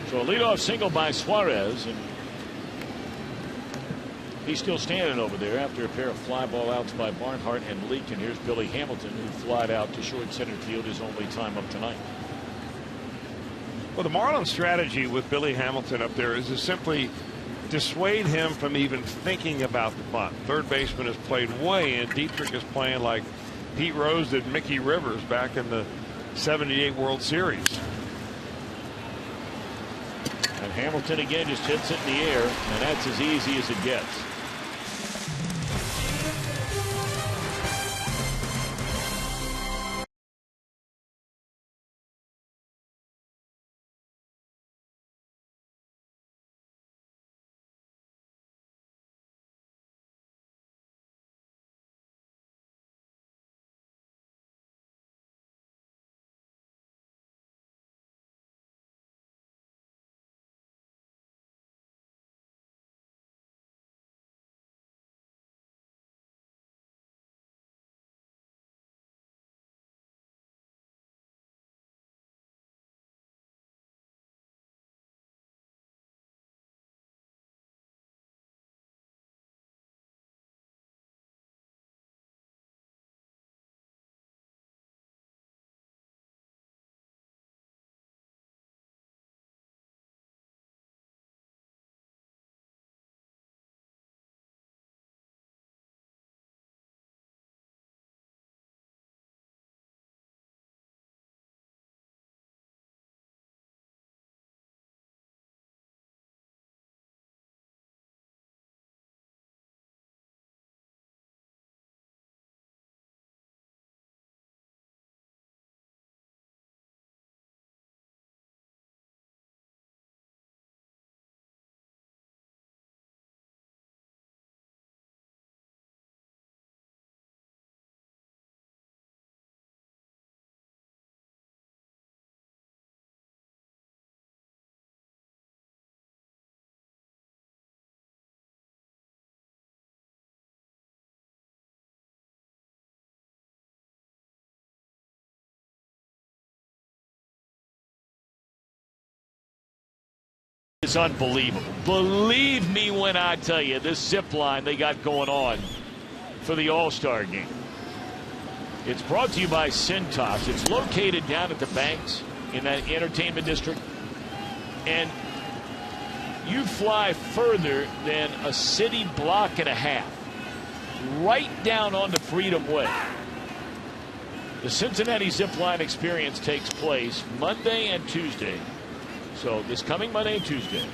So a leadoff single by Suarez, and he's still standing over there after a pair of fly ball outs by Barnhart and Leake. And here's Billy Hamilton, who flied out to short center field, his only time up tonight. Well, the Marlins' strategy with Billy Hamilton up there is to simply dissuade him from even thinking about the bunt. Third baseman has played way in. Dietrich is playing like Pete Rose did Mickey Rivers back in the '78 World Series. And Hamilton again just hits it in the air, and that's as easy as it gets. It's unbelievable. Believe me when I tell you, this zip line they got going on for the All-Star game. It's brought to you by Cintas. It's located down at the Banks in that entertainment district. And you fly further than a city block and a half, right down onto Freedom Way. The Cincinnati Zipline Experience takes place Monday and Tuesday. So this coming Monday and Tuesday.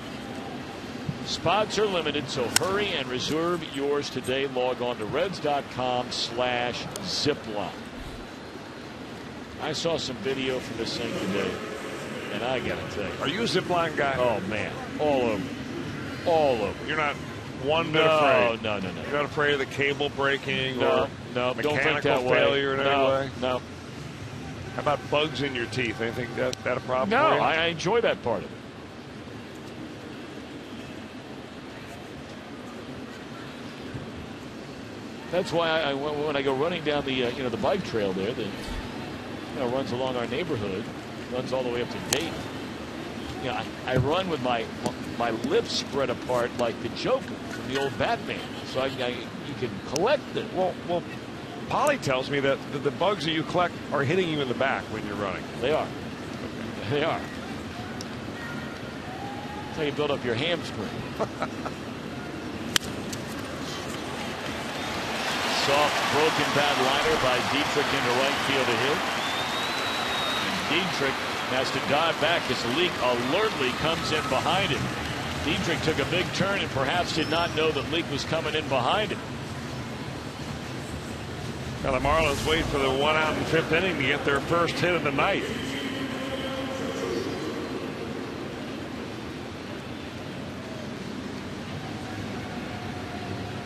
Spots are limited, so hurry and reserve yours today. Log on to Reds.com/zipline. I saw some video from this thing today, and I gotta tell you. Are you a zipline guy? Oh man, all over, all over. You're not one bit afraid. No. You're not afraid of the cable breaking No, or don't think mechanical that way. failure in any way? No. How about bugs in your teeth? Anything that a problem? No, for you? I enjoy that part of it. That's why when I go running down the the bike trail there that runs along our neighborhood, runs all the way up to Dayton. I run with my lips spread apart like the Joker from the old Batman, so you can collect them. Well, Polly tells me that the bugs that you collect are hitting you in the back when you're running. They are. They are. That's how you build up your hamstring. Soft broken bad liner by Dietrich into right field to hit. And Dietrich has to dive back as Leak alertly comes in behind him. Dietrich took a big turn and perhaps did not know that Leak was coming in behind him. Now the Marlins wait for the 1 out in the 5th inning to get their first hit of the night.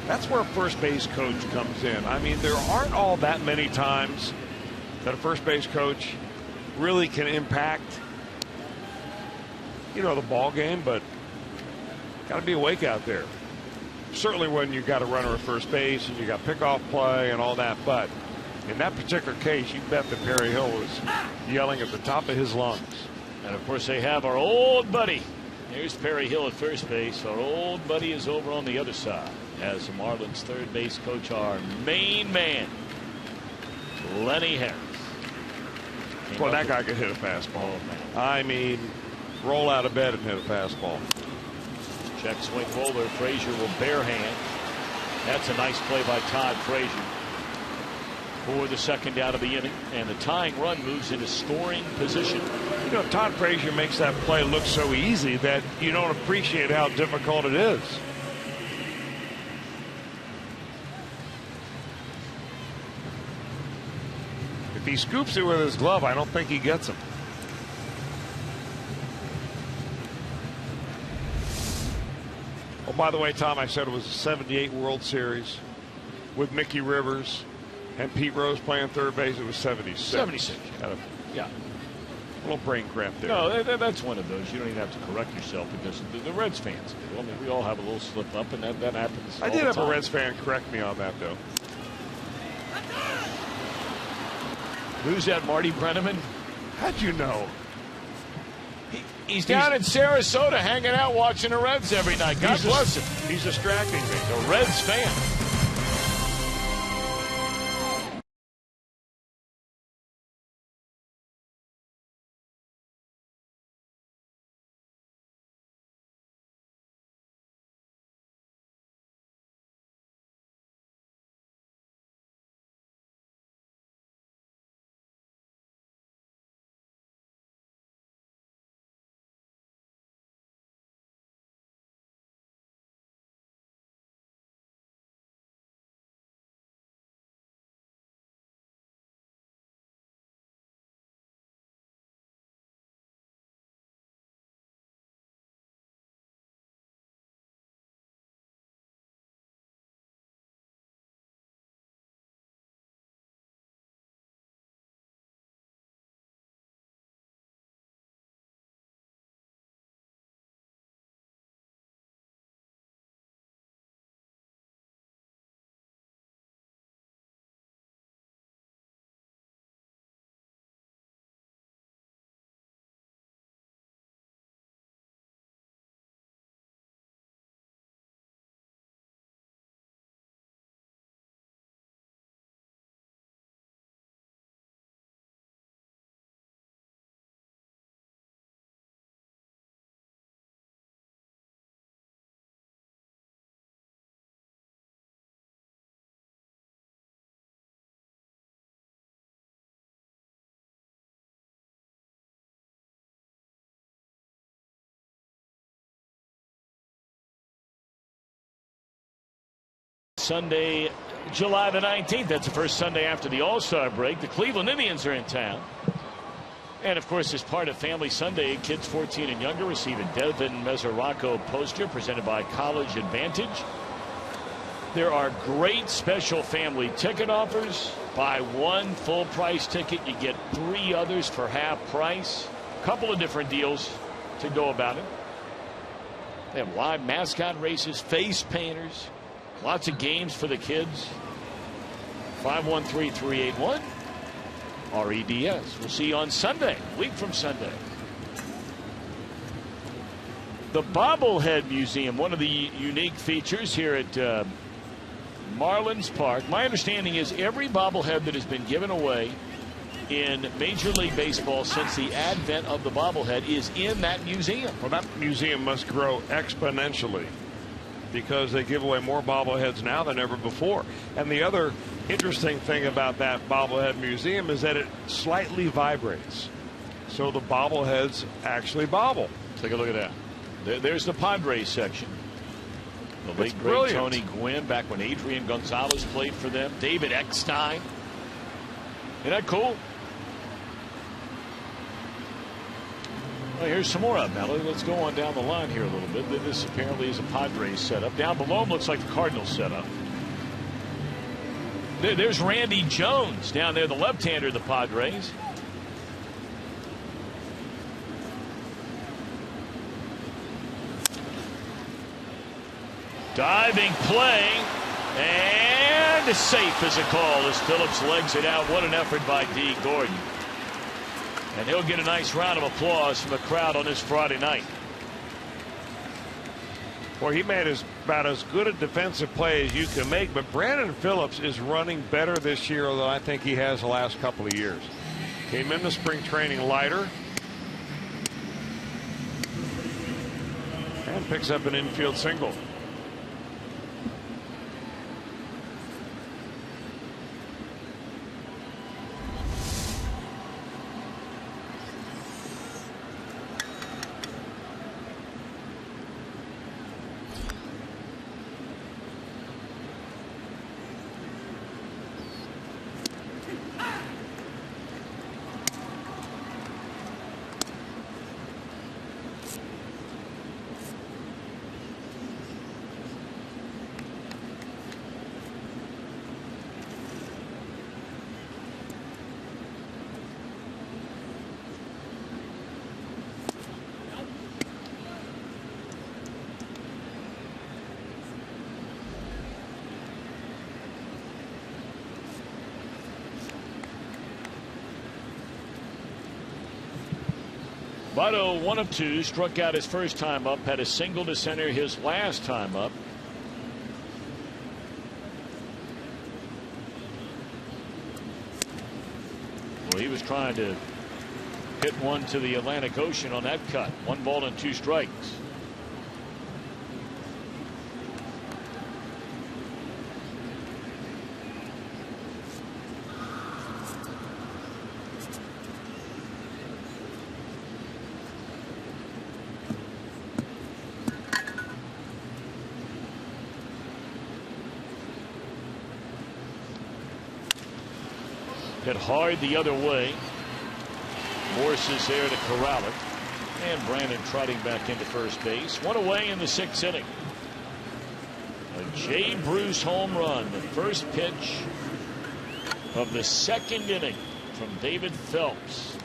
That's where a first base coach comes in. I mean, there aren't all that many times that a first base coach really can impact, the ball game, but got to be awake out there. Certainly when you got a runner at first base and you got pickoff play and all that, but in that particular case, you bet that Perry Hill was yelling at the top of his lungs. And of course, they have our old buddy. Here's Perry Hill at first base. Our old buddy is over on the other side as the Marlins third base coach, our main man, Lenny Harris. Well, that guy could hit a fastball. I mean, roll out of bed and hit a fastball. Check swing roller. Frazier will bare hand. That's a nice play by Todd Frazier for the second out of the inning, and the tying run moves into scoring position. Todd Frazier makes that play look so easy that you don't appreciate how difficult it is. If he scoops it with his glove, I don't think he gets him. Oh, by the way, Tom, I said it was a 78 World Series with Mickey Rivers and Pete Rose playing third base. It was 76. 76. Yeah. A little brain cramp there. No, that's one of those. You don't even have to correct yourself because the Reds fans do. I mean, we all have a little slip up, and that happens. I did have a Reds fan correct me on that, though. Who's that, Marty Brenneman? How'd you know? He's down in Sarasota hanging out watching the Reds every night. God bless him. He's distracting me. The Reds fan. Sunday, July the 19th. That's the first Sunday after the All-Star break. The Cleveland Indians are in town. And, of course, as part of Family Sunday, kids 14 and younger receive a Devin Mesoraco poster presented by College Advantage. There are great special family ticket offers. Buy one full-price ticket, you get 3 others for half price. A couple of different deals to go about it. They have live mascot races, face painters, lots of games for the kids. 513-381 REDS. We'll see you on Sunday, a week from Sunday. The Bobblehead Museum, one of the unique features here at Marlins Park. My understanding is every bobblehead that has been given away in Major League Baseball since the advent of the bobblehead is in that museum. Well, that museum must grow exponentially because they give away more bobbleheads now than ever before. And the other interesting thing about that bobblehead museum is that it slightly vibrates. So the bobbleheads actually bobble. Take a look at that. There's the Padres section. The late great Tony Gwynn, back when Adrian Gonzalez played for them. David Eckstein. Isn't that cool? Well, here's some more of them. Now let's go on down the line here a little bit. This apparently is a Padres setup. Down below them looks like the Cardinals setup. There's Randy Jones down there, the left-hander of the Padres. Diving play, and safe as a call as Phillips legs it out. What an effort by D. Gordon. And he'll get a nice round of applause from the crowd on this Friday night. Well, he made about as good a defensive play as you can make, but Brandon Phillips is running better this year than I think he has the last couple of years. Came into spring training lighter and picks up an infield single. Votto, 1 of 2, struck out his first time up, had a single to center his last time up. Well, he was trying to hit one to the Atlantic Ocean on that cut. 1 ball and 2 strikes. Hit hard the other way. Morse is there to corral it. And Brandon trotting back into first base. 1 away in the 6th inning. A Jay Bruce home run. The first pitch of the 2nd inning from David Phelps.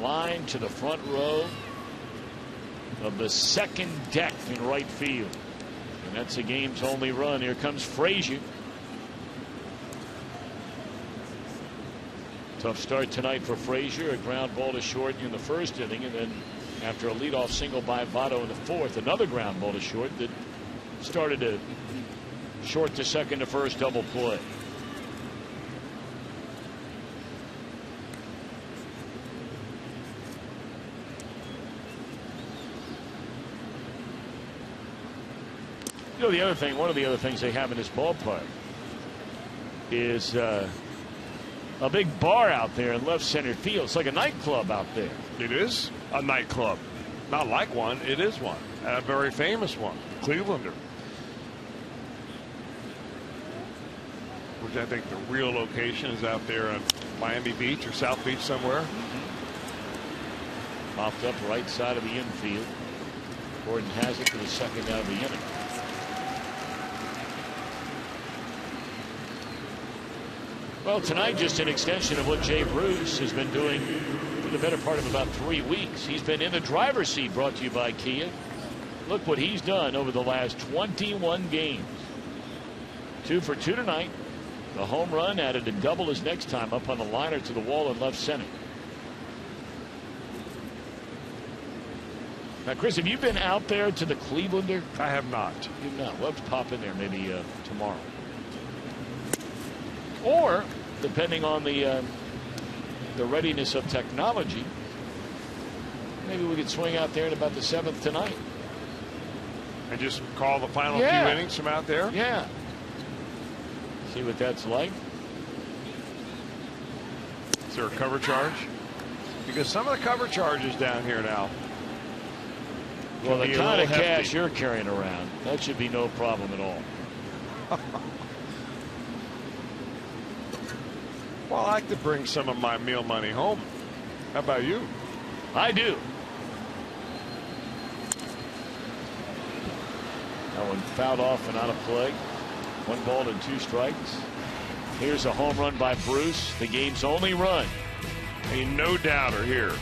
Line to the front row of the 2nd deck in right field. And that's the game's only run. Here comes Frazier. Tough start tonight for Frazier. A ground ball to short in the 1st inning, and then after a leadoff single by Votto in the 4th, another ground ball to short that started a short to 2nd to 1st double play. You know, the other thing, one of the other things they have in this ballpark is a big bar out there in left center field. It's like a nightclub out there. It is a nightclub. Not like one, it is one. A very famous one. Clevelander. which I think the real location is out there on Miami Beach or South Beach somewhere. Popped up right side of the infield. Gordon has it for the second out of the inning. Well, tonight just an extension of what Jay Bruce has been doing for the better part of about 3 weeks. He's been in the driver's seat, brought to you by Kia. Look what he's done over the last 21 games. 2 for 2 tonight. The home run added a double his next time up on the liner to the wall in left center. Now, Chris, have you been out there to the Clevelander? I have not. You've not. We'll have to pop in there maybe tomorrow. Or, depending on the readiness of technology, maybe we could swing out there in about the 7th tonight. And just call the final few innings from out there? Yeah. See what that's like. Is there a cover charge? Because some of the cover charges down here now. Well, the kind of cash you're carrying around, that should be no problem at all. Well, I like to bring some of my meal money home. How about you? I do. That one fouled off and out of play. 1 ball and 2 strikes. Here's a home run by Bruce, the game's only run. A no doubter here.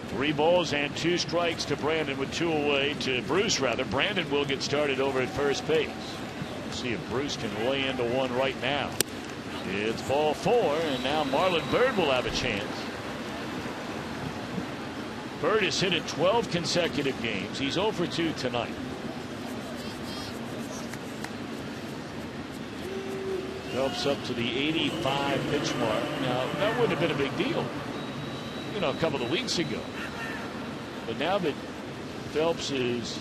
Three balls and 2 strikes to Brandon with 2 away to Bruce rather. Brandon will get started over at first base. Let's see if Bruce can lay into one right now. It's ball 4 and now Marlon Byrd will have a chance. Byrd has hit in 12 consecutive games. He's 0 for 2 tonight. Phelps up to the 85 pitch mark. Now that wouldn't have been a big deal, you know, a couple of weeks ago. But now that Phelps has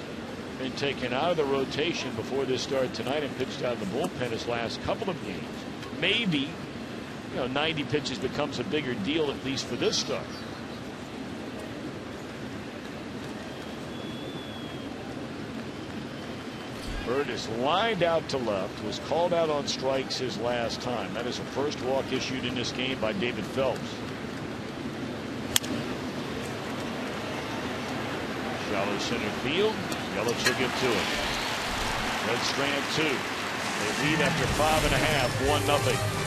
been taken out of the rotation before this start tonight and pitched out of the bullpen his last couple of games, maybe, you know, 90 pitches becomes a bigger deal, at least for this start. Byrd is lined out to left, was called out on strikes his last time. That is the first walk issued in this game by David Phelps. Shallow center field. Yelich will get to it. Red Strand 2. They lead after 5.5, 1-0.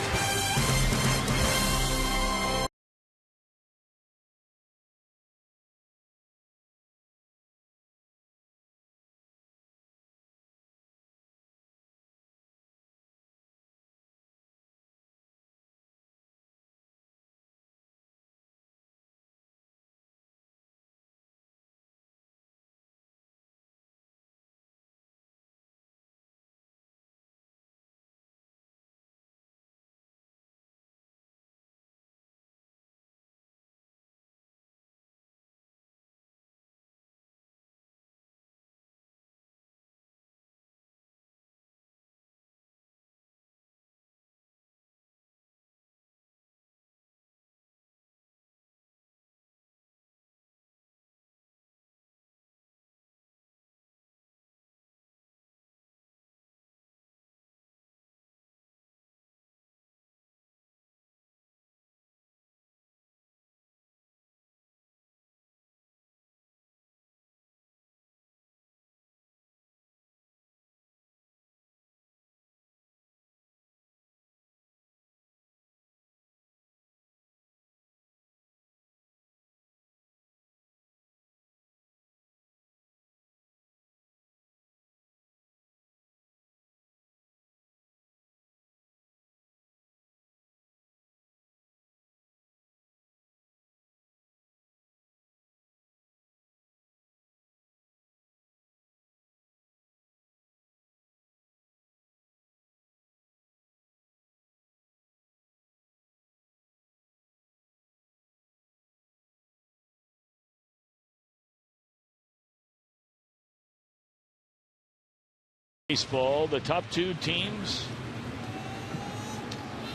Baseball, the top two teams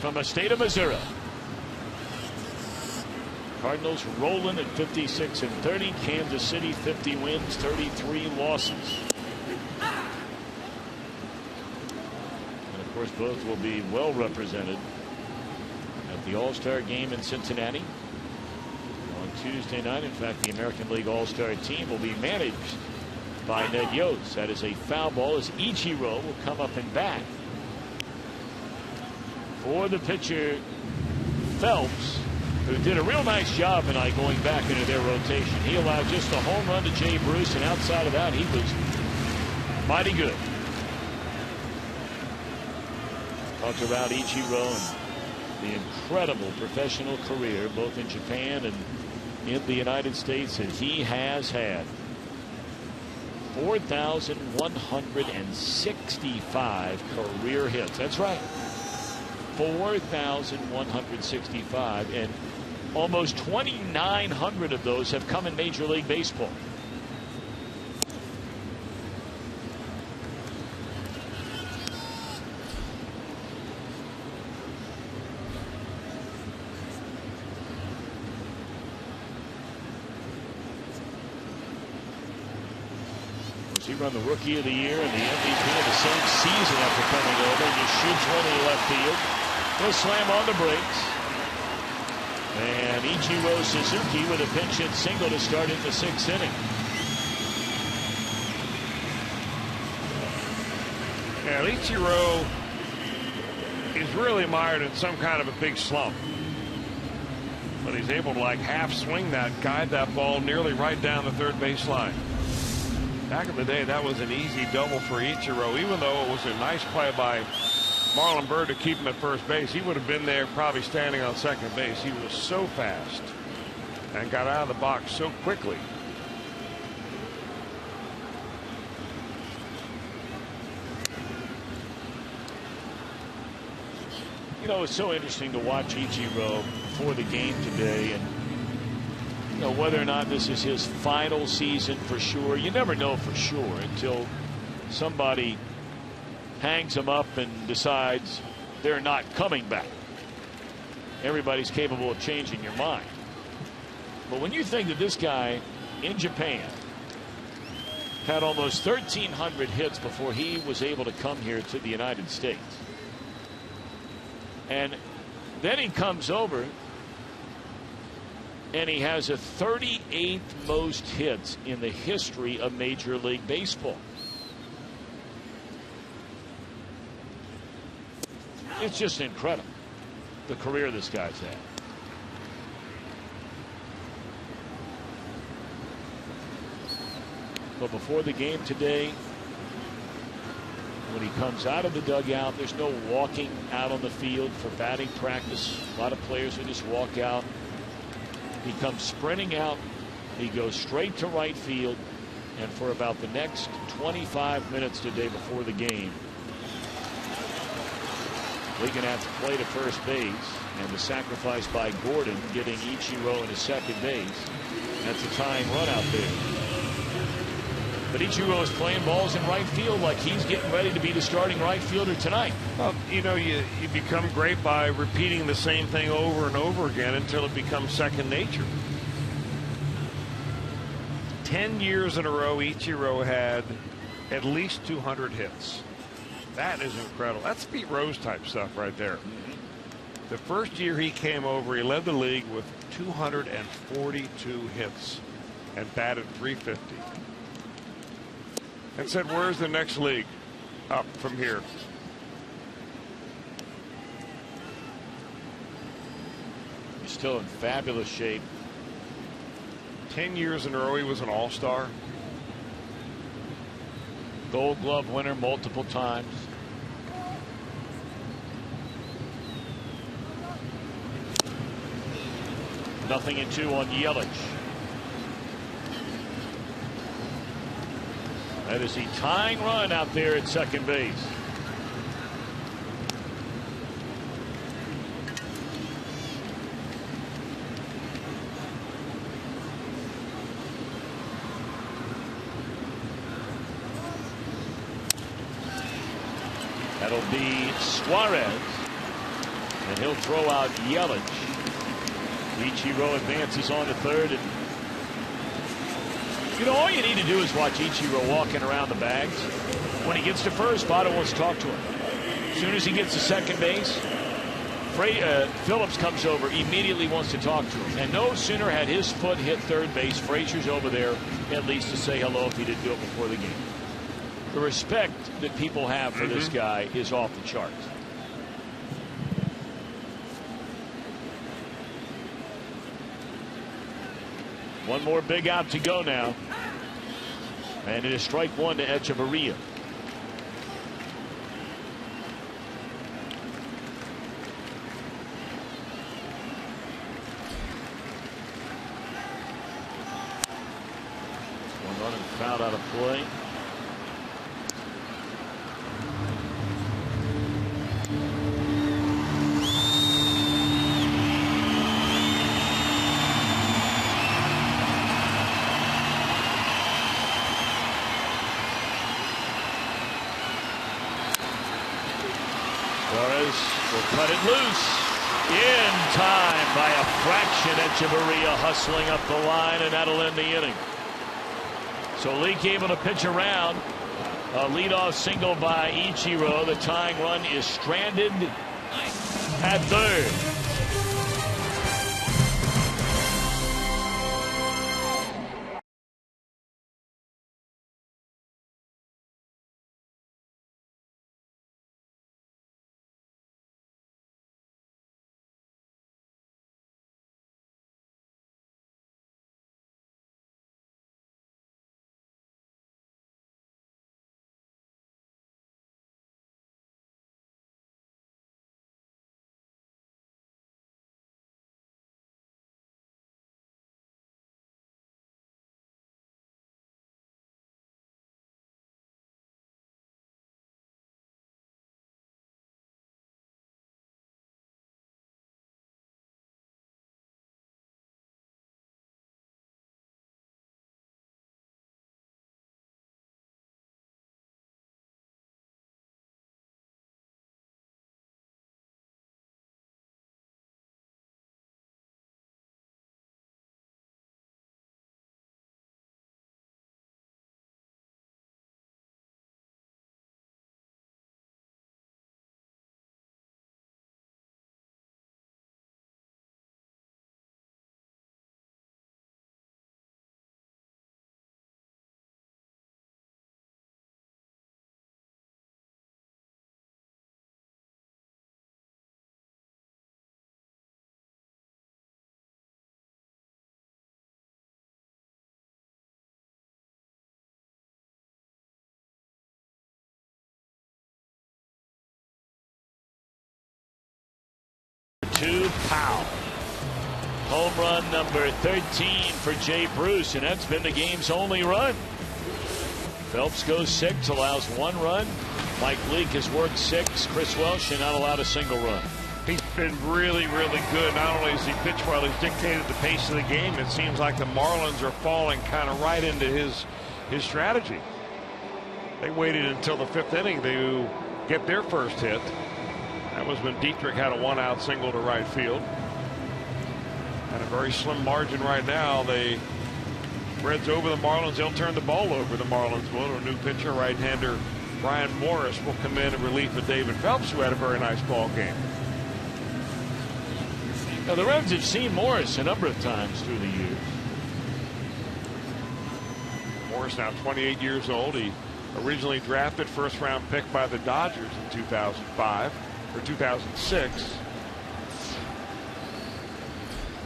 from the state of Missouri. Cardinals rolling at 56-30. Kansas City 50 wins, 33 losses. And of course, both will be well represented at the All-Star game in Cincinnati on Tuesday night. In fact, the American League All-Star team will be managed by Ned Yost. That is a foul ball as Ichiro will come up and bat. For the pitcher, Phelps, who did a real nice job tonight going back into their rotation. He allowed just a home run to Jay Bruce, and outside of that, he was mighty good. Talked about Ichiro and the incredible professional career, both in Japan and in the United States, that he has had. 4,165 career hits. That's right. 4,165, and almost 2,900 of those have come in Major League Baseball. He won the Rookie of the Year and the MVP of the same season after coming over. And he shoots one in left field. He'll slam on the brakes. And Ichiro Suzuki with a pinch hit single to start in the 6th inning. And Ichiro is really mired in some kind of a big slump. But he's able to like half swing that, guide that ball nearly right down the third baseline. Back in the day, that was an easy double for Ichiro. Even though it was a nice play by Marlon Byrd to keep him at first base, he would have been there probably standing on second base. He was so fast and got out of the box so quickly. You know, it's so interesting to watch Ichiro before the game today, and you know, whether or not this is his final season for sure. You never know for sure until somebody hangs him up and decides they're not coming back. Everybody's capable of changing your mind. But when you think that this guy in Japan had almost 1,300 hits before he was able to come here to the United States, and then he comes over and he has a 38th most hits in the history of Major League Baseball. It's just incredible, the career this guy's had. But before the game today, when he comes out of the dugout, there's no walking out on the field for batting practice. A lot of players will just walk out. He comes sprinting out. He goes straight to right field. And for about the next 25 minutes today before the game, we're going to have to play to first base. And the sacrifice by Gordon getting Ichiro into second base. That's a tying run out there. But Ichiro is playing balls in right field like he's getting ready to be the starting right fielder tonight. Well, you know, you become great by repeating the same thing over and over again until it becomes second nature. 10 years in a row, Ichiro had at least 200 hits. That is incredible. That's Pete Rose type stuff right there. The first year he came over, he led the league with 242 hits and batted .350. And said, where's the next league up from here? He's still in fabulous shape. 10 years in a row he was an all-star. Gold Glove winner multiple times. Nothing in 2 on Yelich. That is the tying run out there at second base. That'll be Suarez, and he'll throw out Yelich. Ichiro advances on to third, and you know, all you need to do is watch Ichiro walking around the bags. When he gets to first, Votto wants to talk to him. As soon as he gets to second base, Phillips comes over, immediately wants to talk to him. And no sooner had his foot hit third base, Frazier's over there at least to say hello if he didn't do it before the game. The respect that people have for this guy is off the charts. One more big out to go now. And it is strike one to Echeverria. One run and fouled out of play. Will cut it loose in time by a fraction. Echeverria hustling up the line, and that'll end the inning. So Leake able to pitch around. A leadoff single by Ichiro. The tying run is stranded at third. To Powell. Home run number 13 for Jay Bruce, and that's been the game's only run. Phelps goes 6, allows 1 run. Mike Leake has worked 6. Chris Welsh not allowed a single run. He's been really, really good. Not only has he pitched well, he's dictated the pace of the game. It seems like the Marlins are falling kind of right into his strategy. They waited until the 5th inning to get their first hit. That was when Dietrich had a 1-out single to right field. And a very slim margin right now. The Reds over the Marlins. They'll turn the ball over, the Marlins will. A new pitcher, right-hander Brian Morris, will come in in relief of David Phelps, who had a very nice ball game. Now, the Reds have seen Morris a number of times through the years. Morris now 28 years old. He originally drafted first-round pick by the Dodgers in 2005. For 2006.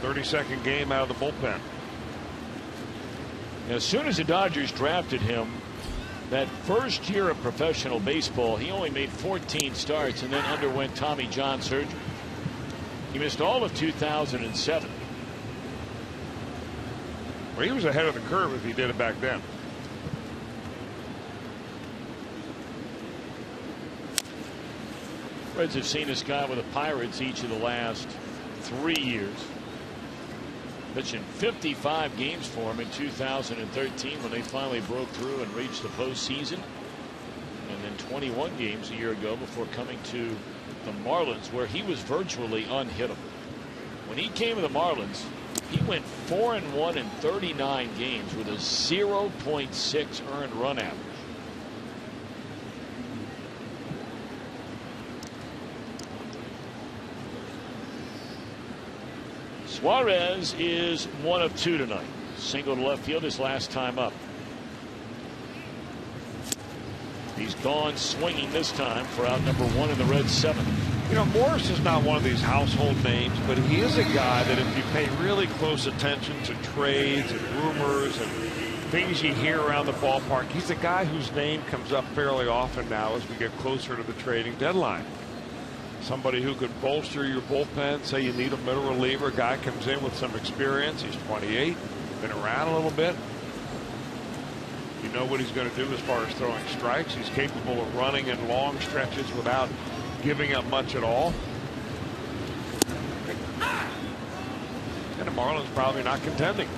32nd game out of the bullpen. As soon as the Dodgers drafted him, that first year of professional baseball, he only made 14 starts and then underwent Tommy John surgery. He missed all of 2007. Well, he was ahead of the curve if he did it back then. Reds have seen this guy with the Pirates each of the last 3 years. Pitching 55 games for him in 2013 when they finally broke through and reached the postseason. And in 21 games a year ago before coming to the Marlins, where he was virtually unhittable. When he came to the Marlins, he went 4-1 in 39 games with a 0.6 earned run average. Suarez is 1 of 2 tonight. Single to left field his last time up. He's gone swinging this time for out number 1 in the Reds' 7th. You know, Morris is not one of these household names, but he is a guy that if you pay really close attention to trades and rumors and things you hear around the ballpark, he's a guy whose name comes up fairly often now as we get closer to the trading deadline. Somebody who could bolster your bullpen. Say you need a middle reliever. Guy comes in with some experience. He's 28, been around a little bit. You know what he's going to do as far as throwing strikes. He's capable of running in long stretches without giving up much at all. And the Marlins probably not contending.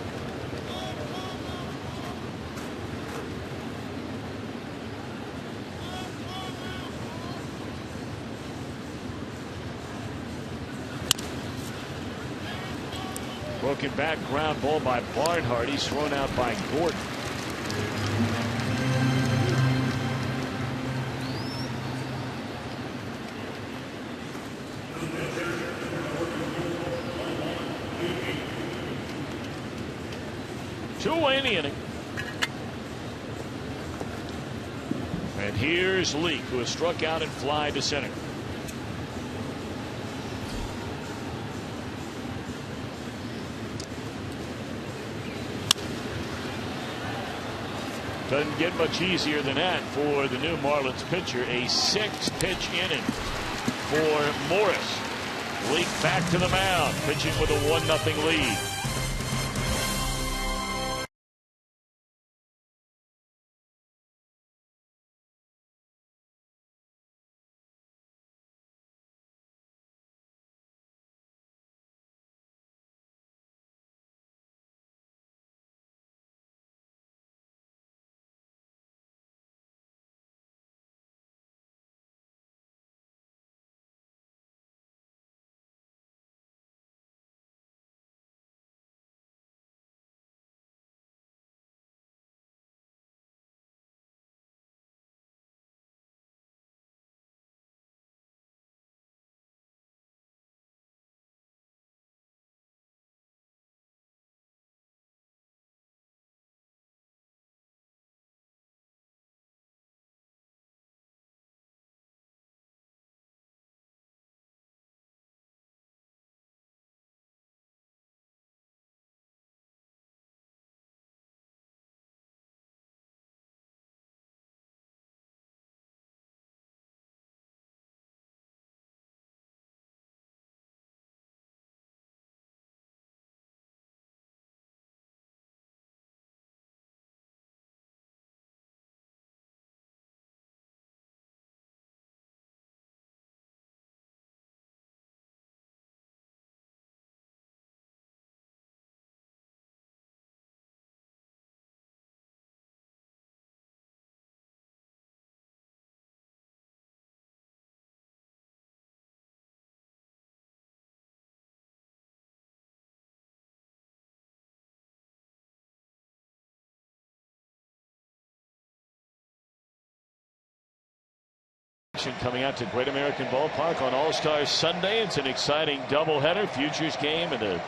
Broken back ground ball by Barnhart. He's thrown out by Gordon. Two-away in the inning. And here's Leake, who has struck out and fly to center. Doesn't get much easier than that for the new Marlins pitcher. A 6-pitch inning for Morris. Leake back to the mound, pitching with a 1-0 lead. Coming out to Great American Ballpark on All-Star Sunday. It's an exciting doubleheader, futures game and a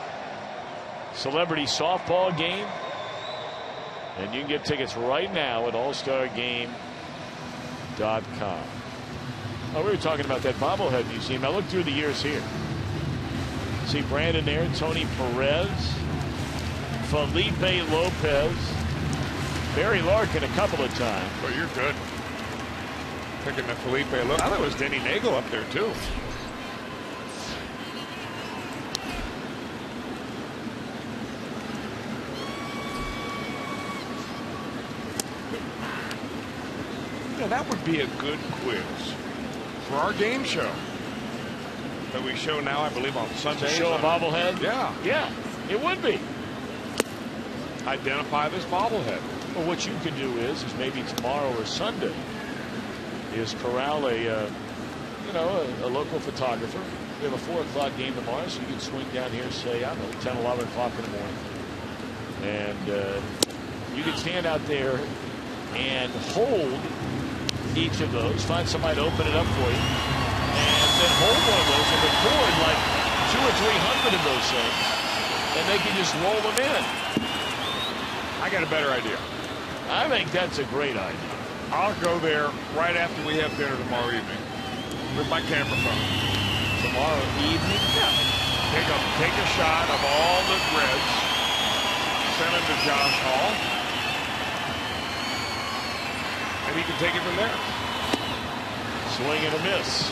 celebrity softball game. And you can get tickets right now at allstargame.com. Oh, we were talking about that bobblehead museum. I looked through the years here. See Brandon there, Tony Perez, Felipe Lopez, Barry Larkin a couple of times. Well, you're good. Picking the Felipe. Look, I thought it was Denny Nagel up there too. Yeah, that would be a good quiz for our game show that we show now, I believe, on Sunday. Show a bobblehead? Yeah, it would be. Identify this bobblehead. Well, what you can do is maybe tomorrow or Sunday, is corral a local photographer. We have a 4 o'clock game tomorrow, so you can swing down here, say, I don't know, 10, 11 o'clock in the morning. And you can stand out there and hold each of those, find somebody to open it up for you, and then hold one of those and record like 200 or 300 of those things, and they can just roll them in. I got a better idea. I think that's a great idea. I'll go there right after we have dinner tomorrow evening with my camera phone. Tomorrow evening? Yeah. Take a shot of all the Reds. Send them to Josh Hall. And he can take it from there. Swing and a miss.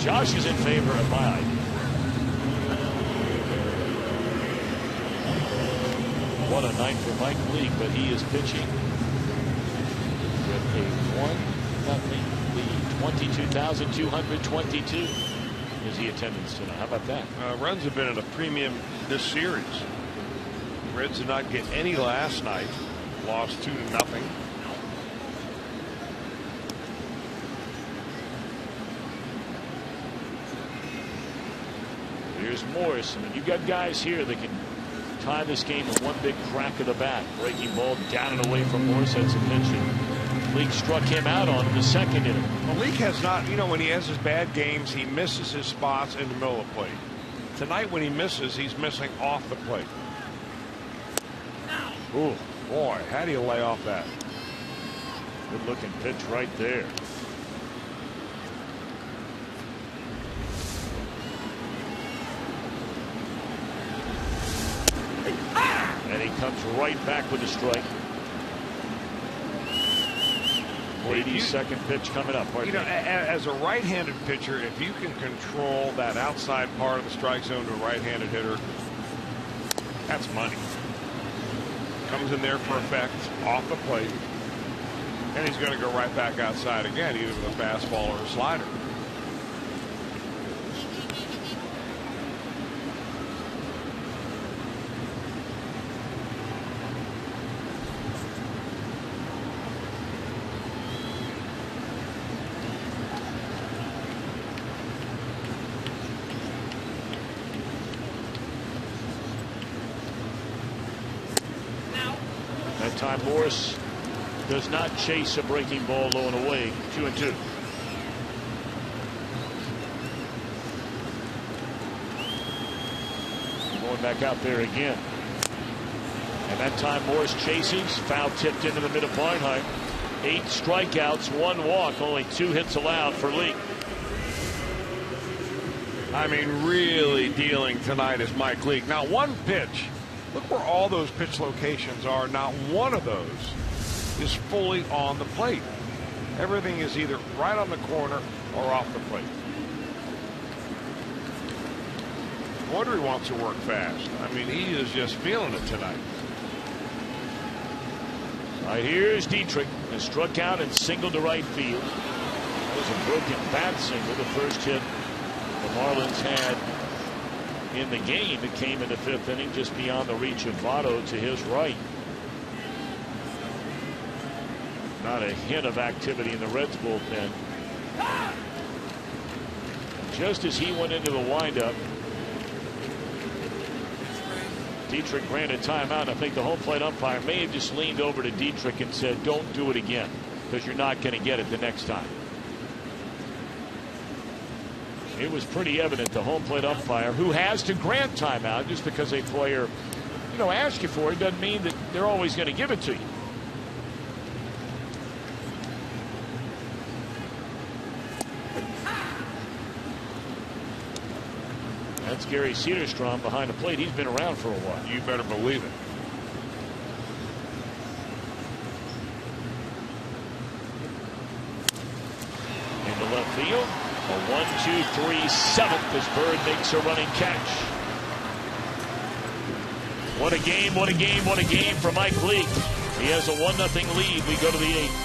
Josh is in favor of my idea. What a night for Mike Leake, but he is pitching with a 1-0 lead. 22,222 is the attendance tonight. How about that? Runs have been at a premium this series. Reds did not get any last night. Lost 2-0. Here's Morris. I mean, you've got guys here that can tie this game with one big crack of the bat. Breaking ball down and away from Morris. That's a pitch. Leake struck him out on the second inning. Well, Leake has not, when he has his bad games, he misses his spots in the middle of the plate. Tonight, when he misses, he's missing off the plate. Ooh, boy, how do you lay off that? Good looking pitch right there. And he comes right back with a strike. 82nd pitch coming up. As a right-handed pitcher, if you can control that outside part of the strike zone to a right-handed hitter, that's money. Comes in there for effect, off the plate, and he's going to go right back outside again, either with a fastball or a slider. That time Morris does not chase a breaking ball low and away. 2-2. Going back out there again. And that time Morris chases. Foul tipped into the mid of Barnhart. 8 strikeouts, 1 walk, only 2 hits allowed for Leake. I mean, really dealing tonight is Mike Leake. Now, one pitch. Look where all those pitch locations are. Not one of those is fully on the plate. Everything is either right on the corner or off the plate. No wonder he wants to work fast. I mean, he is just feeling it tonight. Here's Dietrich, who struck out and singled to right field. That was a broken bat single, the first hit the Marlins had in the game. It came in the 5th inning, just beyond the reach of Votto to his right. Not a hint of activity in the Reds bullpen. Just as he went into the windup, Dietrich granted timeout. I think the home plate umpire may have just leaned over to Dietrich and said, don't do it again, because you're not going to get it the next time. It was pretty evident the home plate umpire, who has to grant timeout just because a player, asks you for it, doesn't mean that they're always going to give it to you. That's Gary Cederstrom behind the plate. He's been around for a while. You better believe it. Into left field. A 1-2-3 7th as Bird makes a running catch. What a game, what a game, what a game for Mike Leake. He has a 1-0 lead. We go to the 8th.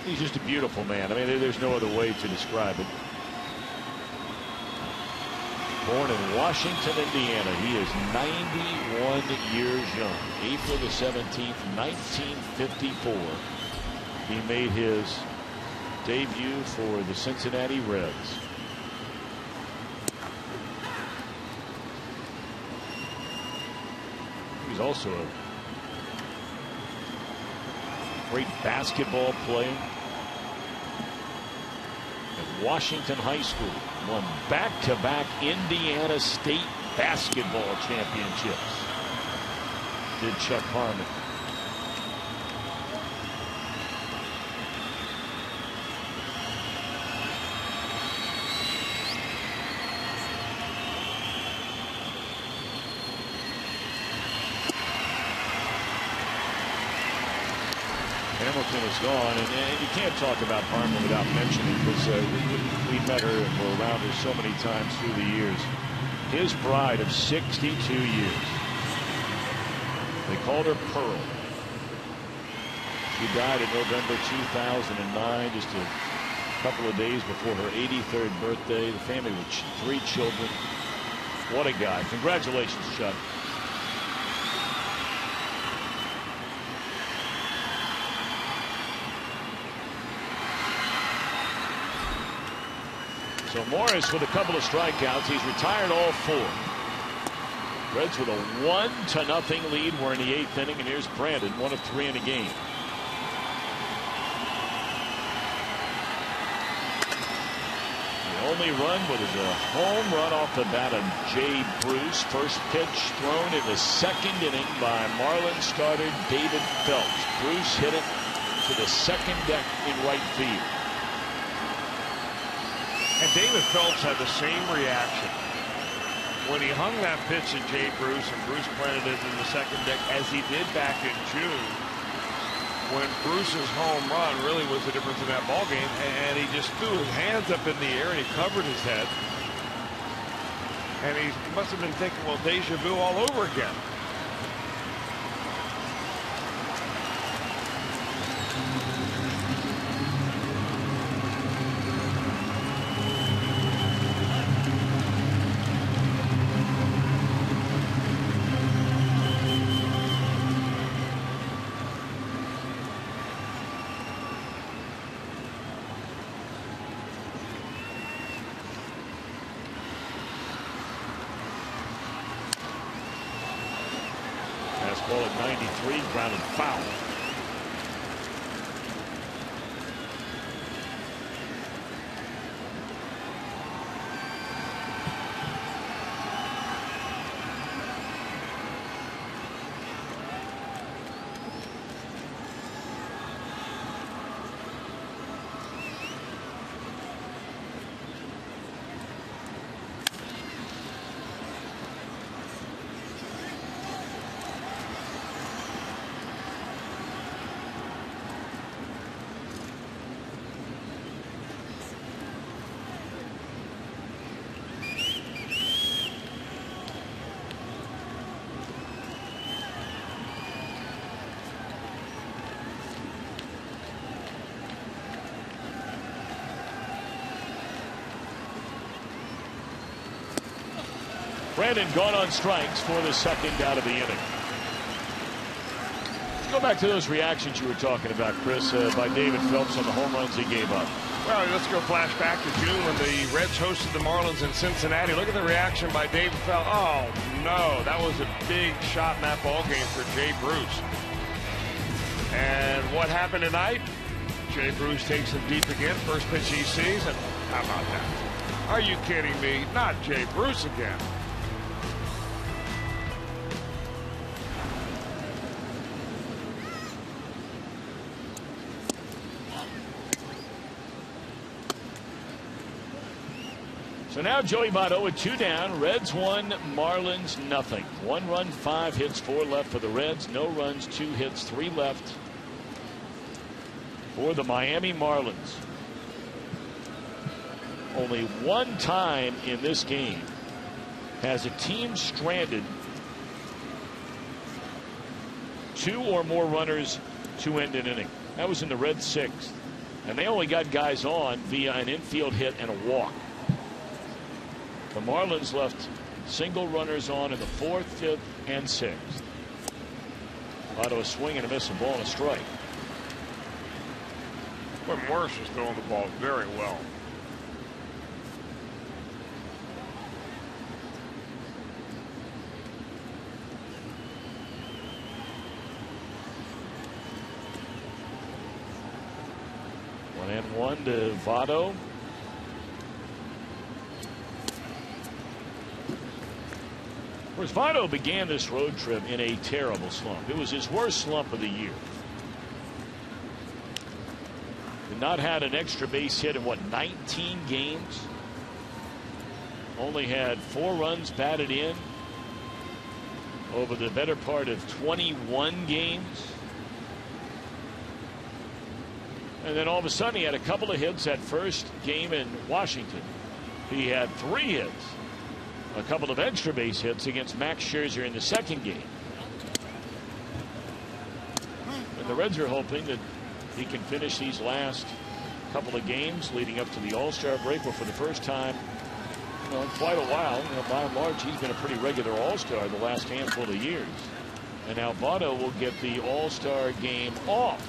He's just a beautiful man. I mean, there's no other way to describe it. Born in Washington, Indiana. He is 91 years young. April the 17th, 1954. He made his debut for the Cincinnati Reds. He's also a great basketball player. At Washington High School, won back-to-back Indiana State basketball championships. Did Chuck Harmon. Hamilton is gone, and you can't talk about Harmon without mentioning, because we met her and were around her so many times through the years. His bride of 62 years. They called her Pearl. She died in November 2009, just a couple of days before her 83rd birthday. The family with 3 children. What a guy. Congratulations, Chuck. So Morris with a couple of strikeouts. He's retired all 4. Reds with a 1-0 lead. We're in the 8th inning, and here's Brandon, 1 of 3 in the game. The only run was a home run off the bat of Jay Bruce. First pitch thrown in the 2nd inning by Marlins starter David Phelps. Bruce hit it to the 2nd deck in right field. And David Phelps had the same reaction when he hung that pitch to Jay Bruce, and Bruce planted it in the 2nd deck, as he did back in June, when Bruce's home run really was the difference in that ball game. And he just threw his hands up in the air and he covered his head. And he must have been thinking, well, deja vu all over again. Ball at 93, grounded foul. Brandon gone on strikes for the 2nd out of the inning. Let's go back to those reactions you were talking about, Chris, by David Phelps on the home runs he gave up. Well, let's go flash back to June when the Reds hosted the Marlins in Cincinnati. Look at the reaction by David Phelps. Oh, no, that was a big shot in that ball game for Jay Bruce. And what happened tonight? Jay Bruce takes him deep again. First pitch he sees, and how about that? Are you kidding me? Not Jay Bruce again. So now Joey Votto with 2 down. Reds 1, Marlins nothing. 1 run, 5 hits, 4 left for the Reds. No runs, 2 hits, 3 left for the Miami Marlins. Only 1 time in this game has a team stranded 2 or more runners to end an inning. That was in the Reds' 6th. And they only got guys on via an infield hit and a walk. The Marlins left single runners on in the 4th, 5th, and 6th. Votto a swing and a miss, a ball and a strike. But Morris is throwing the ball very well. One and one to Votto. Of course, Votto began this road trip in a terrible slump. It was his worst slump of the year. Did not had an extra base hit in, what, 19 games? Only had 4 runs batted in over the better part of 21 games. And then all of a sudden he had a couple of hits that first game in Washington. He had 3 hits. A couple of extra base hits against Max Scherzer in the 2nd game. And the Reds are hoping that he can finish these last couple of games leading up to the All-Star break, where for the first time in quite a while, by and large, he's been a pretty regular All-Star the last handful of years. And now Votto will get the All-Star game off.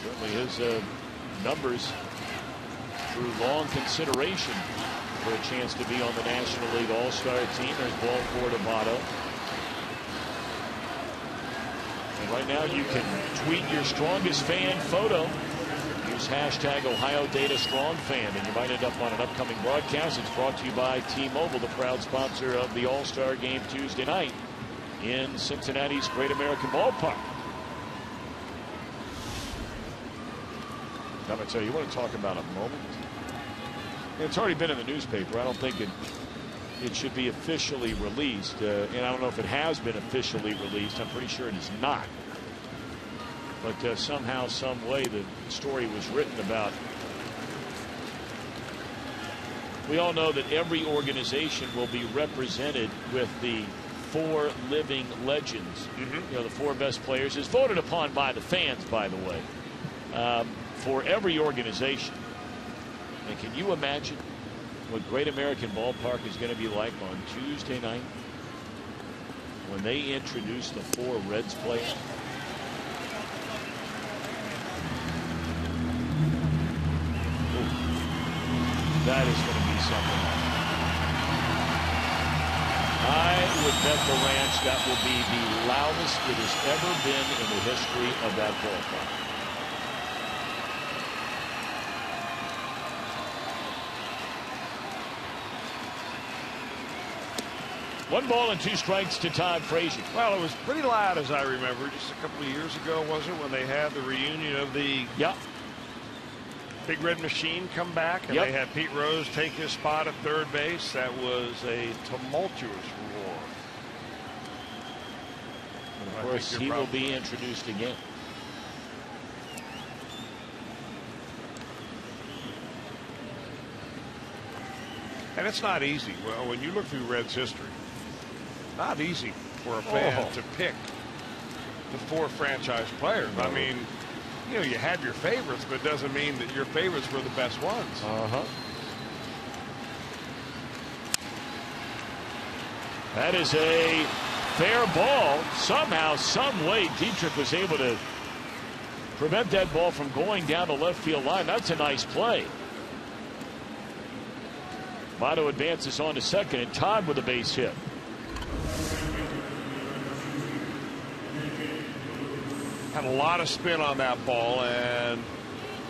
Certainly his numbers through long consideration for a chance to be on the National League All-Star team. There's ball 4 to Votto. And right now you can tweet your strongest fan photo. Use hashtag #OhioDataStrongFan, and you might end up on an upcoming broadcast. It's brought to you by T-Mobile, the proud sponsor of the All-Star Game Tuesday night in Cincinnati's Great American Ballpark. I'm going to tell you, want to talk about a moment? It's already been in the newspaper. I don't think it should be officially released. And I don't know if it has been officially released. I'm pretty sure it is not. But somehow, some way, the story was written about. We all know that every organization will be represented with the 4 living legends. The 4 best players, is voted upon by the fans, by the way, for every organization. And can you imagine what Great American Ballpark is going to be like on Tuesday night when they introduce the 4 Reds players? Ooh, that is going to be something. I would bet the ranch that will be the loudest it has ever been in the history of that ballpark. 1 ball and 2 strikes to Todd Frazier. Well, it was pretty loud, as I remember, just a couple of years ago, was it, when they had the reunion of the Big Red Machine come back, and they had Pete Rose take his spot at third base. That was a tumultuous roar. And of course, he will be introduced again. And it's not easy. Well, when you look through Reds history, not easy for a fan to pick the 4 franchise players. I mean, you have your favorites, but it doesn't mean that your favorites were the best ones. That is a fair ball. Somehow, some way, Dietrich was able to prevent that ball from going down the left field line. That's a nice play. Votto advances on to second, and Todd with a base hit. Had a lot of spin on that ball, and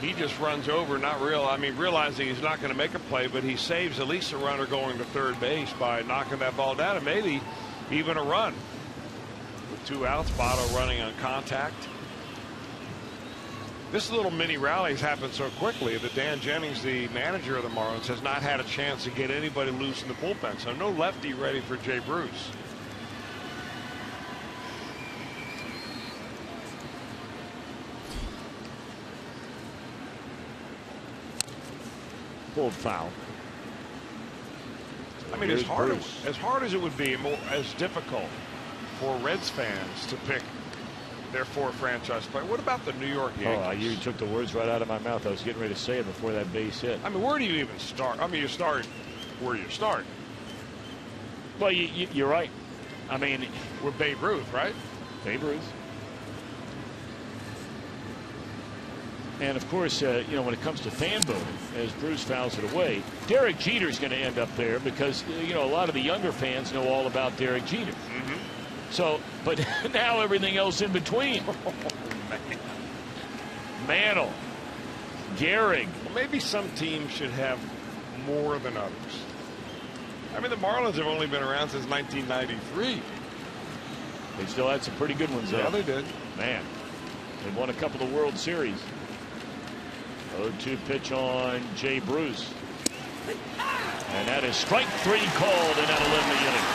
he just runs over, realizing he's not going to make a play, but he saves at least a runner going to third base by knocking that ball down, and maybe even a run. With 2 outs, Votto running on contact. This little mini rally has happened so quickly that Dan Jennings, the manager of the Marlins, has not had a chance to get anybody loose in the bullpen. So no lefty ready for Jay Bruce. Pulled foul. I mean, as hard as it would be, as difficult for Reds fans to pick Therefore, franchise player. What about the New York Yankees? You took the words right out of my mouth. I was getting ready to say it before that base hit. I mean, where do you even start? I mean, you start where you start. Well, you're right. I mean, we're Babe Ruth, right? Babe Ruth. And of course, when it comes to fan voting, as Bruce fouls it away, Derek Jeter's going to end up there because, a lot of the younger fans know all about Derek Jeter. Mm-hmm. So, but now everything else in between. Oh, man. Mantle, Gehrig. Well, maybe some teams should have more than others. I mean, the Marlins have only been around since 1993. They still had some pretty good ones, though. Yeah, they did. Man, they won a couple of World Series. 0-2 pitch on Jay Bruce. And that is strike 3 called, and that'll end the inning.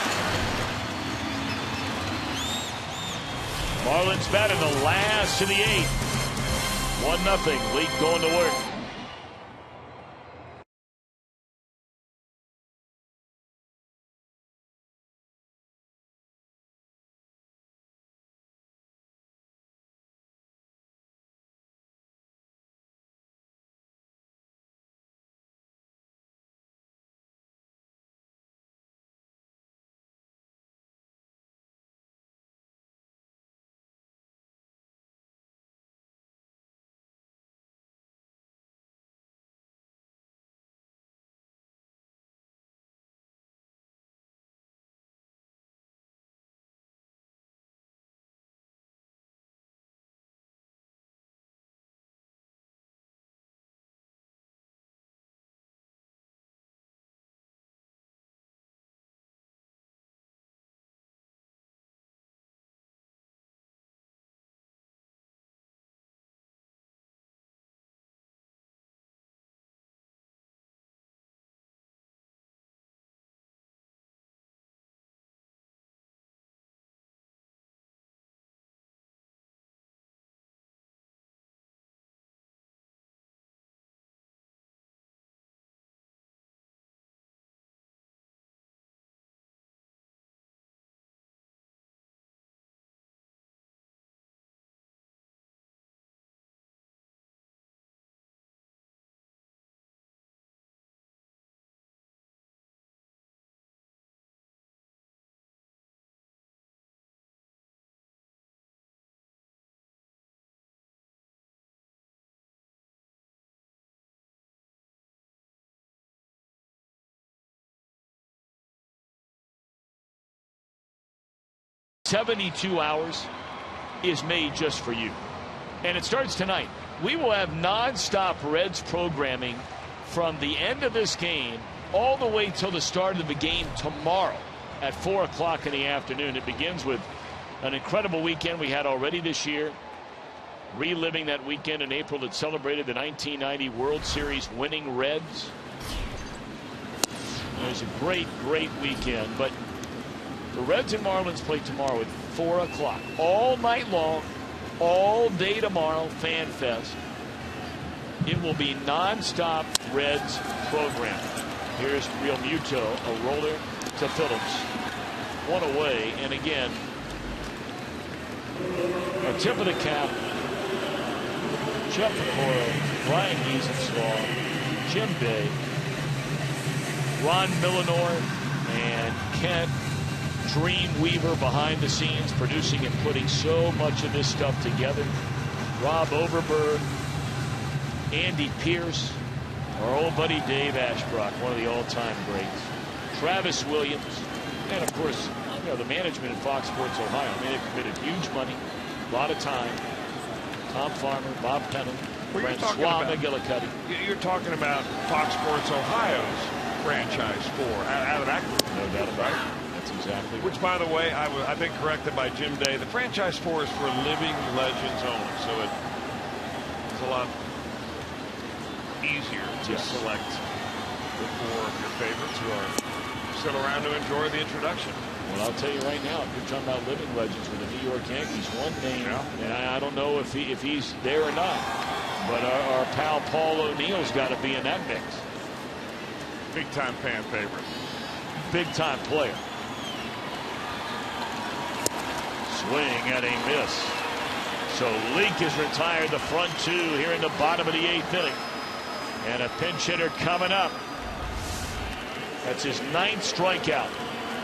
Marlins bat in the last of the 8th. 1-0. Leak going to work. "72 hours is made just for you." And it starts tonight. We will have nonstop Reds programming from the end of this game all the way till the start of the game tomorrow at 4 o'clock in the afternoon. It begins with an incredible weekend we had already this year, reliving that weekend in April that celebrated the 1990 World Series winning Reds. It was a great weekend, but the Reds and Marlins play tomorrow at 4 o'clock. All night long, all day tomorrow, Fan Fest. It will be nonstop Reds programming. Here's Real Muto, a roller to Phillips. One away, and again, a tip of the cap. Jeff McCoy, Brian Giesenslaw, Jim Day, Ron Millinor, and Kent Dreamweaver behind the scenes, producing and putting so much of this stuff together. Rob Overberg, Andy Pierce, our old buddy Dave Ashbrook, one of the all-time greats, Travis Williams, and of course, the management at Fox Sports Ohio. I mean, they've committed huge money, a lot of time. Tom Farmer, Bob Pennell, Francois McGillicuddy. You're talking about Fox Sports Ohio's franchise 4 out of that group. No doubt about it. That's exactly right. Which, by the way, I've been corrected by Jim Day. The franchise 4 is for living legends only, so it's a lot easier to select the 4 of your favorites who are still around to enjoy the introduction. Well, I'll tell you right now, if you're talking about living legends with the New York Yankees, one name, and I don't know if he's there or not, but our pal Paul O'Neill's got to be in that mix. Big-time fan favorite. Big-time player. Swing and a miss. So Leake has retired the front two here in the bottom of the 8th inning. And a pinch hitter coming up. That's his 9th strikeout.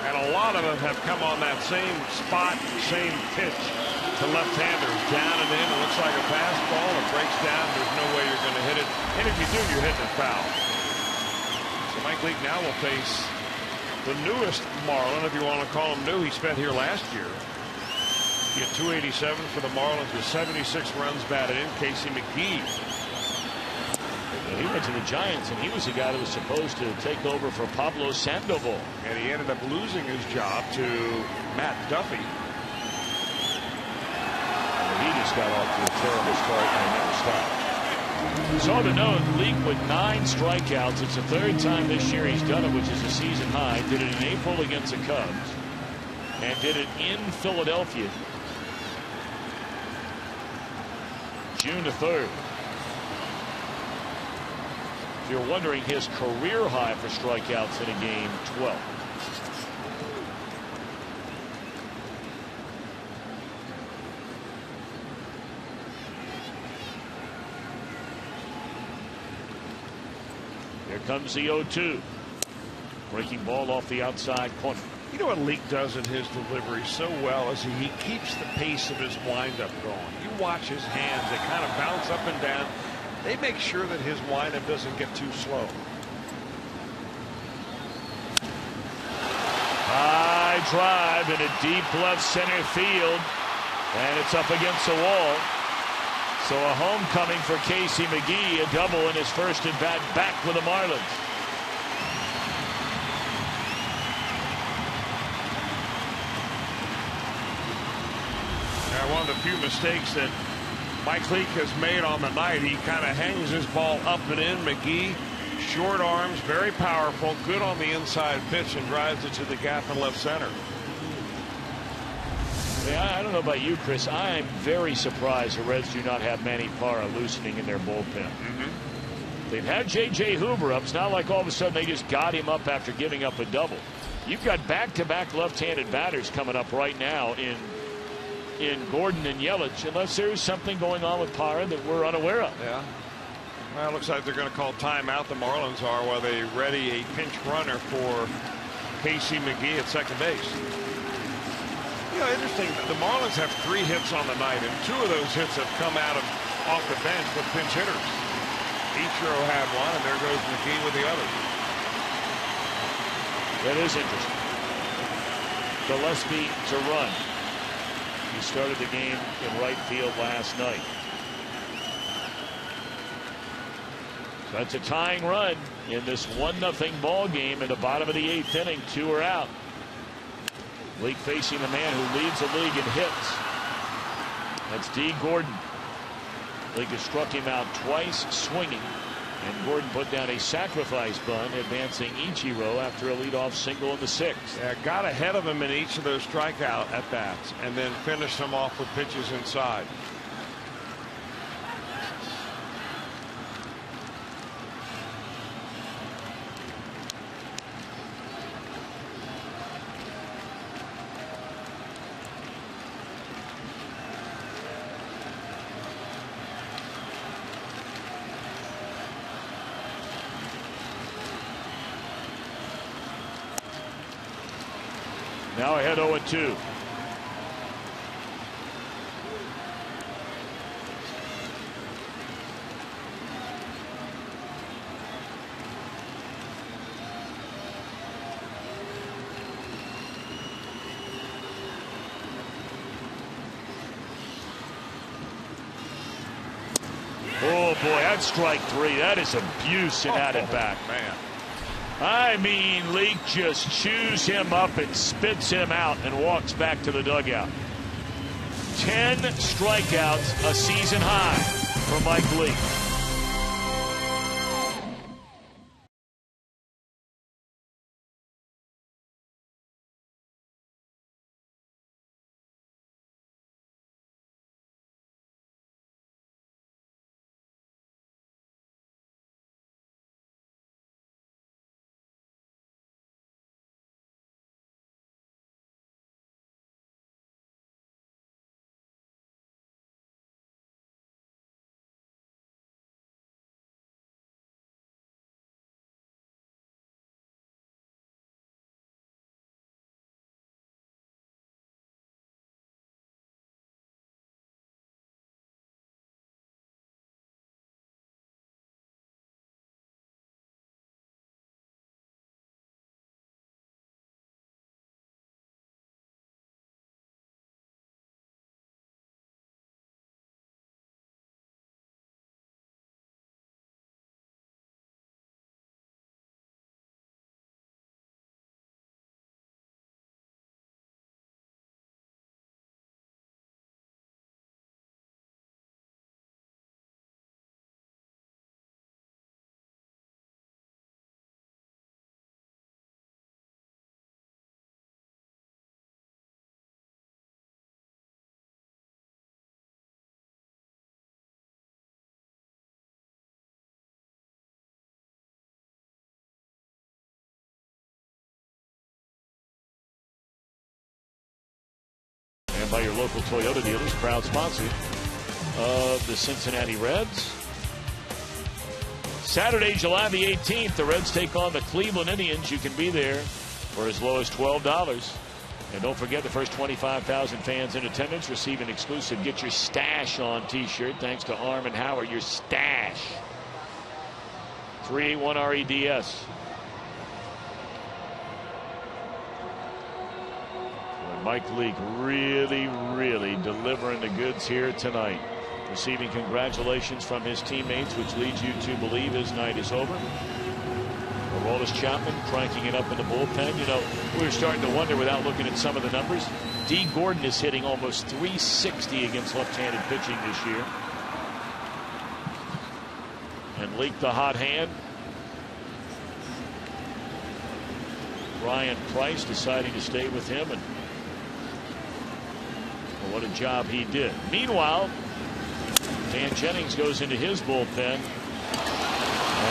And a lot of them have come on that same spot, same pitch to left-handers. Down and in. It looks like a fastball. It breaks down. There's no way you're going to hit it. And if you do, you're hitting it foul. So Mike Leake now will face the newest Marlin, if you want to call him new. He spent here last year. He had 287 for the Marlins with 76 runs batted in. Casey McGee. He went to the Giants, and he was the guy that was supposed to take over for Pablo Sandoval. And he ended up losing his job to Matt Duffy. He just got off to a terrible start and never stopped. So to note, Leake with 9 strikeouts. It's the 3rd time this year he's done it, which is a season high. Did it in April against the Cubs, and did it in Philadelphia June the 3rd. If you're wondering, his career high for strikeouts in a game, 12. Here comes the 0-2. Breaking ball off the outside corner. You know what Leake does in his delivery so well is he keeps the pace of his windup going. You watch his hands, they kind of bounce up and down. They make sure that his windup doesn't get too slow. High drive in a deep left center field, and it's up against the wall. So a homecoming for Casey McGee, a double in his first at bat back with the Marlins. Now, one of the few mistakes that Mike Leake has made on the night, he kind of hangs his ball up and in. McGee, short arms, very powerful, good on the inside pitch, and drives it to the gap in left center. I don't know about you, Chris. I'm very surprised the Reds do not have Manny Parra loosening in their bullpen. They've had J.J. Hoover up. It's not like all of a sudden they just got him up after giving up a double. You've got back-to-back left-handed batters coming up right now in Gordon and Yelich, unless there's something going on with Parra that we're unaware of. Yeah. Well, it looks like they're going to call timeout. The Marlins are, while they ready a pinch runner for Casey McGee at second base. You know, interesting, the Marlins have 3 hits on the night, and 2 of those hits have come out of off the bench with pinch hitters. Ichiro had one, and there goes McGee with the other. That is interesting. Gillespie to run. He started the game in right field last night. So that's a tying run in this 1-0 ball game in the bottom of the 8th inning. 2 are out. Leake facing the man who leads the league in hits. That's D. Gordon. Leake has struck him out twice swinging, and Gordon put down a sacrifice bunt, advancing Ichiro after a leadoff single in the 6th. Yeah, got ahead of him in each of those strikeout at bats, and then finished them off with pitches inside. Now ahead 0-2. Oh boy, that's strike 3. That is abuse and added back. Man. I mean, Leake just chews him up and spits him out and walks back to the dugout. 10 strikeouts, a season high for Mike Leake. presented by your local Toyota dealers, proud sponsor of the Cincinnati Reds. Saturday, July the 18th, the Reds take on the Cleveland Indians. You can be there for as low as $12. And don't forget, the first 25,000 fans in attendance receive an exclusive Get Your Stash On t-shirt. Thanks to Arm and Howard, your stash. 381-REDS. Mike Leake really delivering the goods here tonight. Receiving congratulations from his teammates, which leads you to believe his night is over. Aroldis Chapman cranking it up in the bullpen. You know, we were starting to wonder without looking at some of the numbers. D. Gordon is hitting almost .360 against left-handed pitching this year. And Leake the hot hand. Ryan Price deciding to stay with him, and well, what a job he did. Meanwhile, Dan Jennings goes into his bullpen, and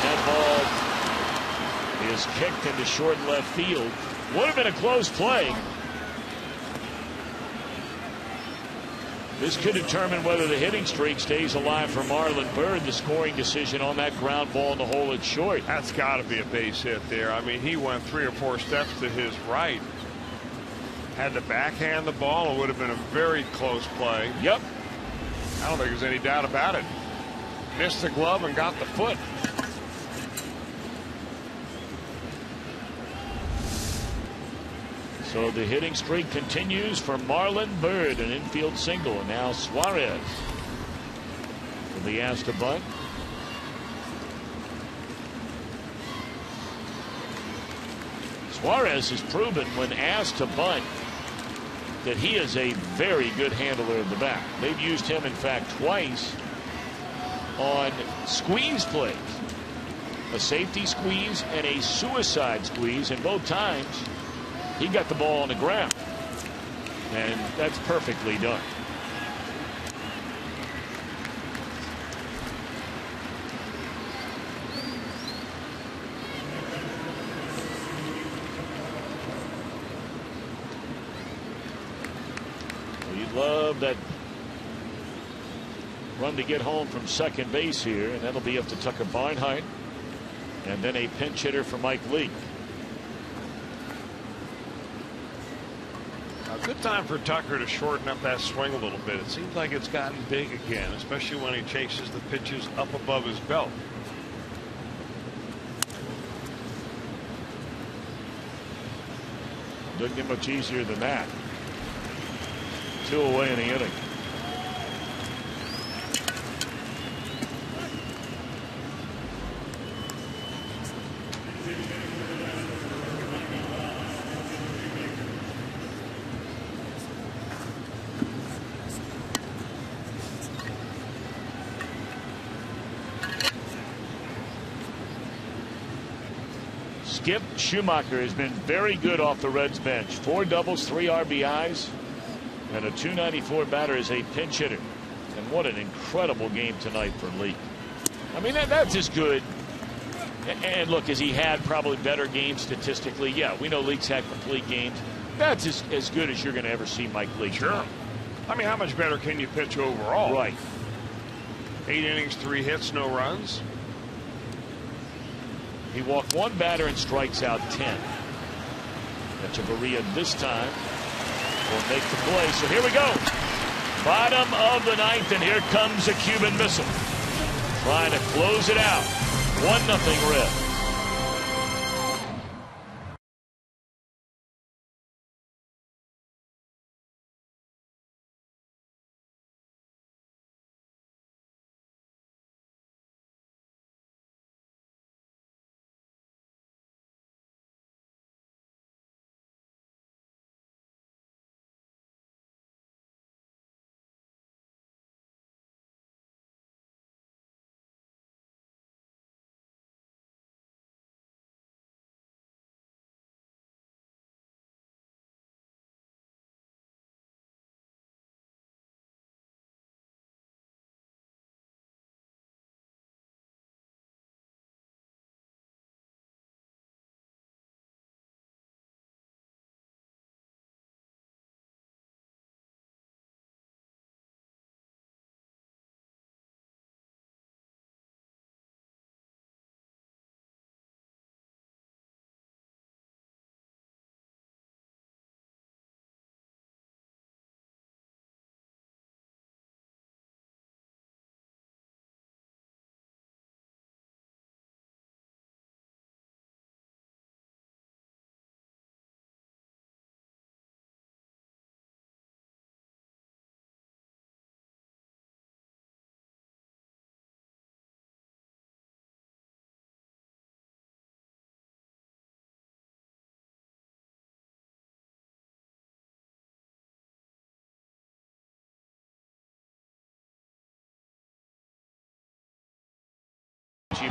that ball is kicked into short left field. Would have been a close play. This could determine whether the hitting streak stays alive for Marlon Byrd. The scoring decision on that ground ball in the hole at short. That's got to be a base hit there. I mean, he went 3 or 4 steps to his right. Had to backhand the ball. It would have been a very close play. Yep. I don't think there's any doubt about it. Missed the glove and got the foot. So the hitting streak continues for Marlon Byrd, an infield single. And now Suarez for the asked to bunt. Suarez has proven when asked to bunt that he is a very good handler of the bat. They've used him, in fact, twice on squeeze plays. A safety squeeze and a suicide squeeze, and both times he got the ball on the ground. And that's perfectly done. Love that run to get home from second base here, and that'll be up to Tucker Barnhart, and then a pinch hitter for Mike Leake. A good time for Tucker to shorten up that swing a little bit. It seems like it's gotten big again, especially when he chases the pitches up above his belt. Doesn't get much easier than that. 2 away in the inning. Skip Schumacher has been very good off the Reds bench. 4 doubles, 3 RBIs. And a .294 batter is a pinch hitter. And what an incredible game tonight for Leake. I mean, that's as good. And look, has he had probably better games statistically? Yeah, we know Leake's had complete games. That's as good as you're going to ever see Mike Leake. Sure. Tonight. I mean, how much better can you pitch overall? Right. 8 innings, 3 hits, no runs. He walked 1 batter and strikes out 10. Echeverria this time will make the play. So here we go. Bottom of the 9th, and here comes a Cuban missile. Trying to close it out. 1-0 Reds.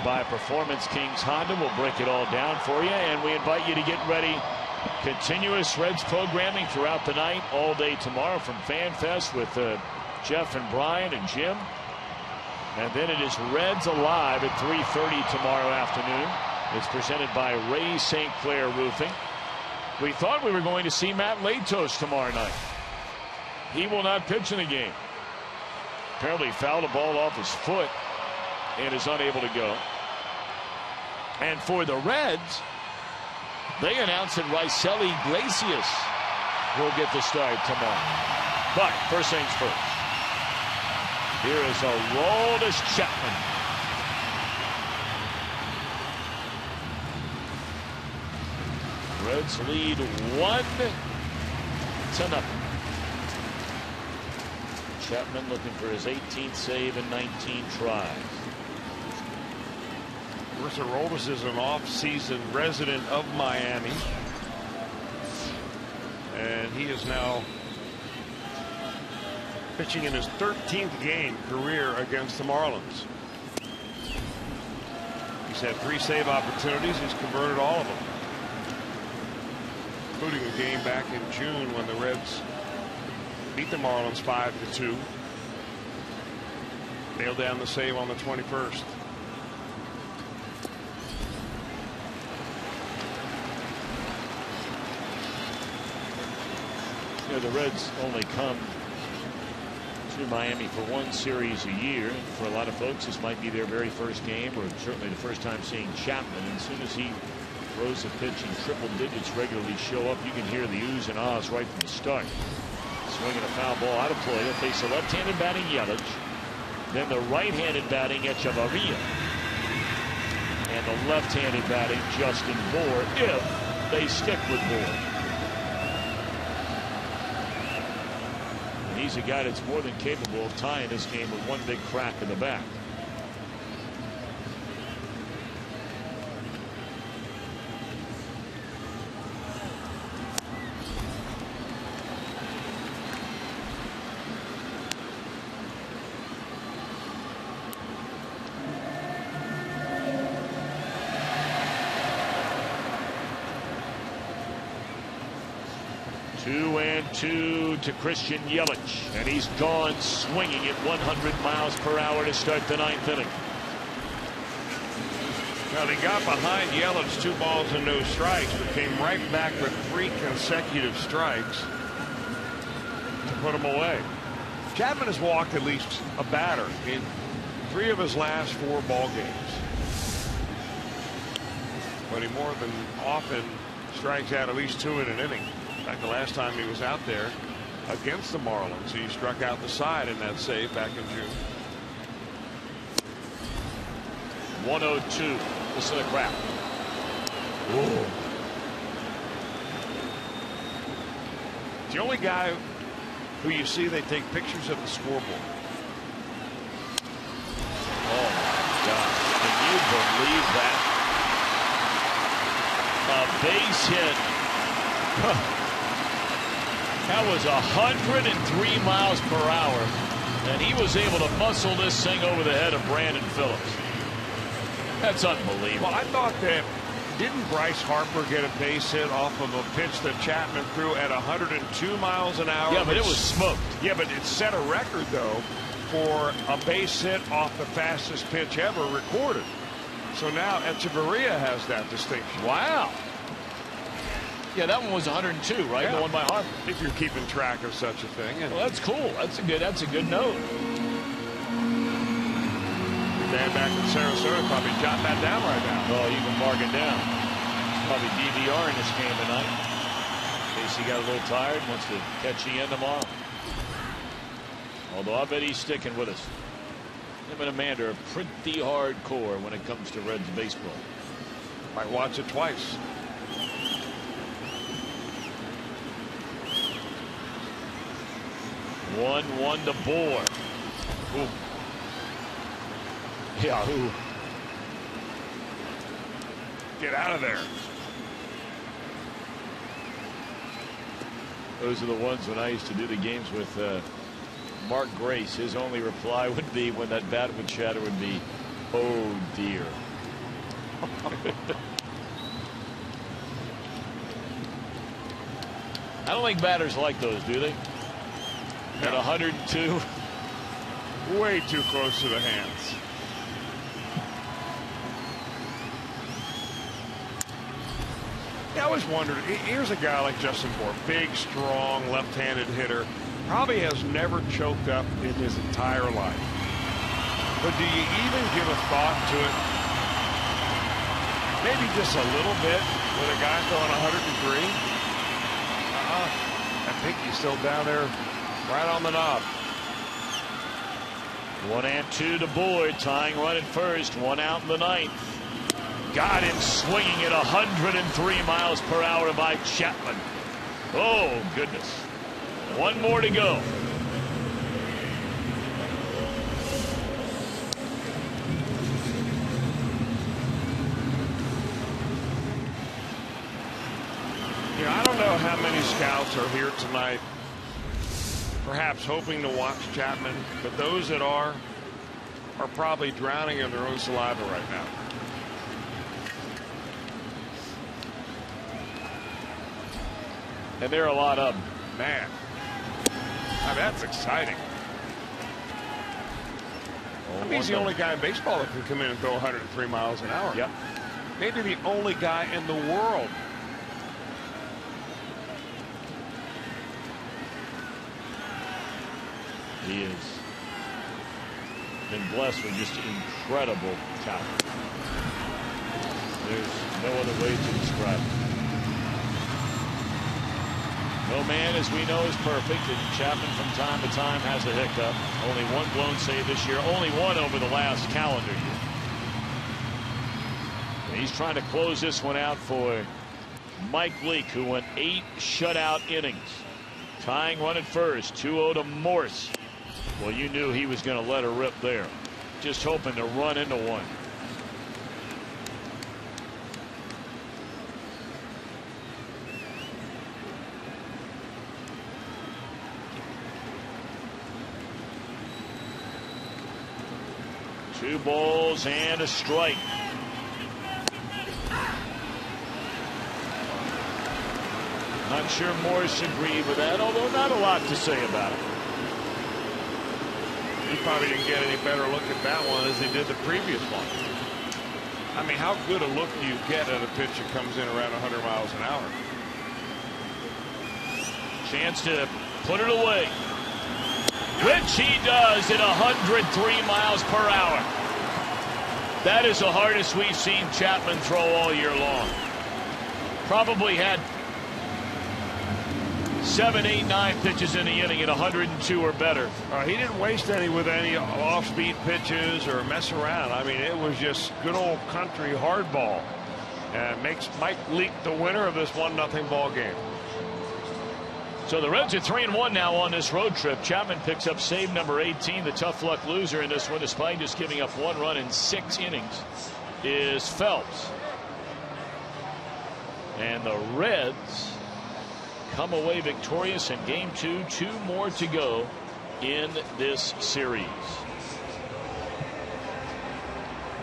by Performance Kings Honda. We'll break it all down for you, and we invite you to get ready. Continuous Reds programming throughout the night, all day tomorrow from Fan Fest with Jeff and Brian and Jim. And then it is Reds Alive at 3:30 tomorrow afternoon. It's presented by Ray St. Clair Roofing. We thought we were going to see Matt Latos tomorrow night. He will not pitch in the game. Apparently fouled a ball off his foot and is unable to go. And for the Reds, they announced that Raisel Iglesias will get the start tomorrow. But first things first. Here is Aroldis Chapman. Reds lead 1-0. Chapman looking for his 18th save in 19 tries. Of course, Aroldis is an off-season resident of Miami, and he is now pitching in his 13th game career against the Marlins. He's had 3 save opportunities. He's converted all of them, including a game back in June when the Reds beat the Marlins 5-2. Nailed down the save on the 21st. You know, the Reds only come to Miami for 1 series a year. And for a lot of folks, this might be their very first game, or certainly the first time seeing Chapman. And as soon as he throws a pitch in triple digits regularly show up, you can hear the oohs and ahs right from the start. Swinging a foul ball out of play. He'll face the left-handed batting Yelich, then the right-handed batting Echevarria, and the left-handed batting Justin Bour, if they stick with Bour. And he's a guy that's more than capable of tying this game with one big crack in the back. Two to Christian Yelich, and he's gone swinging at 100 miles per hour to start the 9th inning. Now, they got behind Yelich 2 balls and no strikes, but came right back with 3 consecutive strikes to put him away. Chapman has walked at least a batter in 3 of his last 4 ball games, but he more than often strikes out at least 2 in an inning. In fact, the last time he was out there against the Marlins, he struck out the side in that save back in June. 102. Listen to the crowd. The only guy who you see they take pictures of the scoreboard. Oh my gosh. Can you believe that? A base hit. That was 103 miles per hour, and he was able to muscle this thing over the head of Brandon Phillips. That's unbelievable. Well, I thought that, didn't Bryce Harper get a base hit off of a pitch that Chapman threw at 102 miles an hour? Yeah, but it was smoked. Yeah, but it set a record, though, for a base hit off the fastest pitch ever recorded. So now Echevarria has that distinction. Wow. Yeah, that one was 102, right? Yeah. The one by Harper. If you're keeping track of such a thing. And well, that's cool. That's a good note. Your dad back in Sarasota probably jot that down right now. Oh, you can mark it down. Probably DVR in this game tonight. In case he got a little tired, wants to catch the end tomorrow. Although I bet he's sticking with us. Him and Amanda are pretty hardcore when it comes to Reds baseball. Might watch it twice. 1-1 to Bour. Ooh. Yeah. Ooh. Get out of there. Those are the ones when I used to do the games with Mark Grace. His only reply would be, when that bat would shatter, would be, "Oh dear." I don't think batters like those, do they? At 102. Way too close to the hands. Yeah, I always wondered, here's a guy like Justin Bour, big, strong, left-handed hitter, probably has never choked up in his entire life. But do you even give a thought to it? Maybe just a little bit with a guy throwing 103? I think he's still down there right on the knob. 1-2 to Boyd, tying run at first, 1 out in the ninth. Got him swinging at 103 miles per hour by Chapman. Oh, goodness. 1 more to go. I don't know how many scouts are here tonight, perhaps hoping to watch Chapman, but those that are probably drowning in their own saliva right now. And there are a lot of them. Man, now that's exciting. I mean, he's the only guy in baseball that can come in and throw 103 miles an hour. Yep. Maybe the only guy in the world. He has been blessed with just incredible talent. There's no other way to describe it. No man, as we know, is perfect, and Chapman from time to time has a hiccup. Only 1 blown save this year, only 1 over the last calendar year. And he's trying to close this one out for Mike Leake, who went 8 shutout innings. Tying run at first, 2-0 to Morse. Well, you knew he was going to let her rip there. Just hoping to run into one. Two balls and a strike. Not sure Morris agreed with that, although not a lot to say about it. He probably didn't get any better look at that one as he did the previous one. I mean, how good a look do you get at a pitch that comes in around 100 miles an hour? Chance to put it away, which he does at 103 miles per hour. That is the hardest we've seen Chapman throw all year long. Probably had 7, 8, 9 pitches in the inning at 102 or better. He didn't waste any with any off-speed pitches or mess around. I mean, it was just good old country hardball, and makes Mike Leake the winner of this 1-0 ball game. So the Reds are 3-1 now on this road trip. Chapman picks up save number 18. The tough luck loser in this one, despite just giving up 1 run in 6 innings, is Phelps. And the Reds come away victorious in game 2. 2 more to go in this series.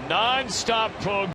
Non-stop program.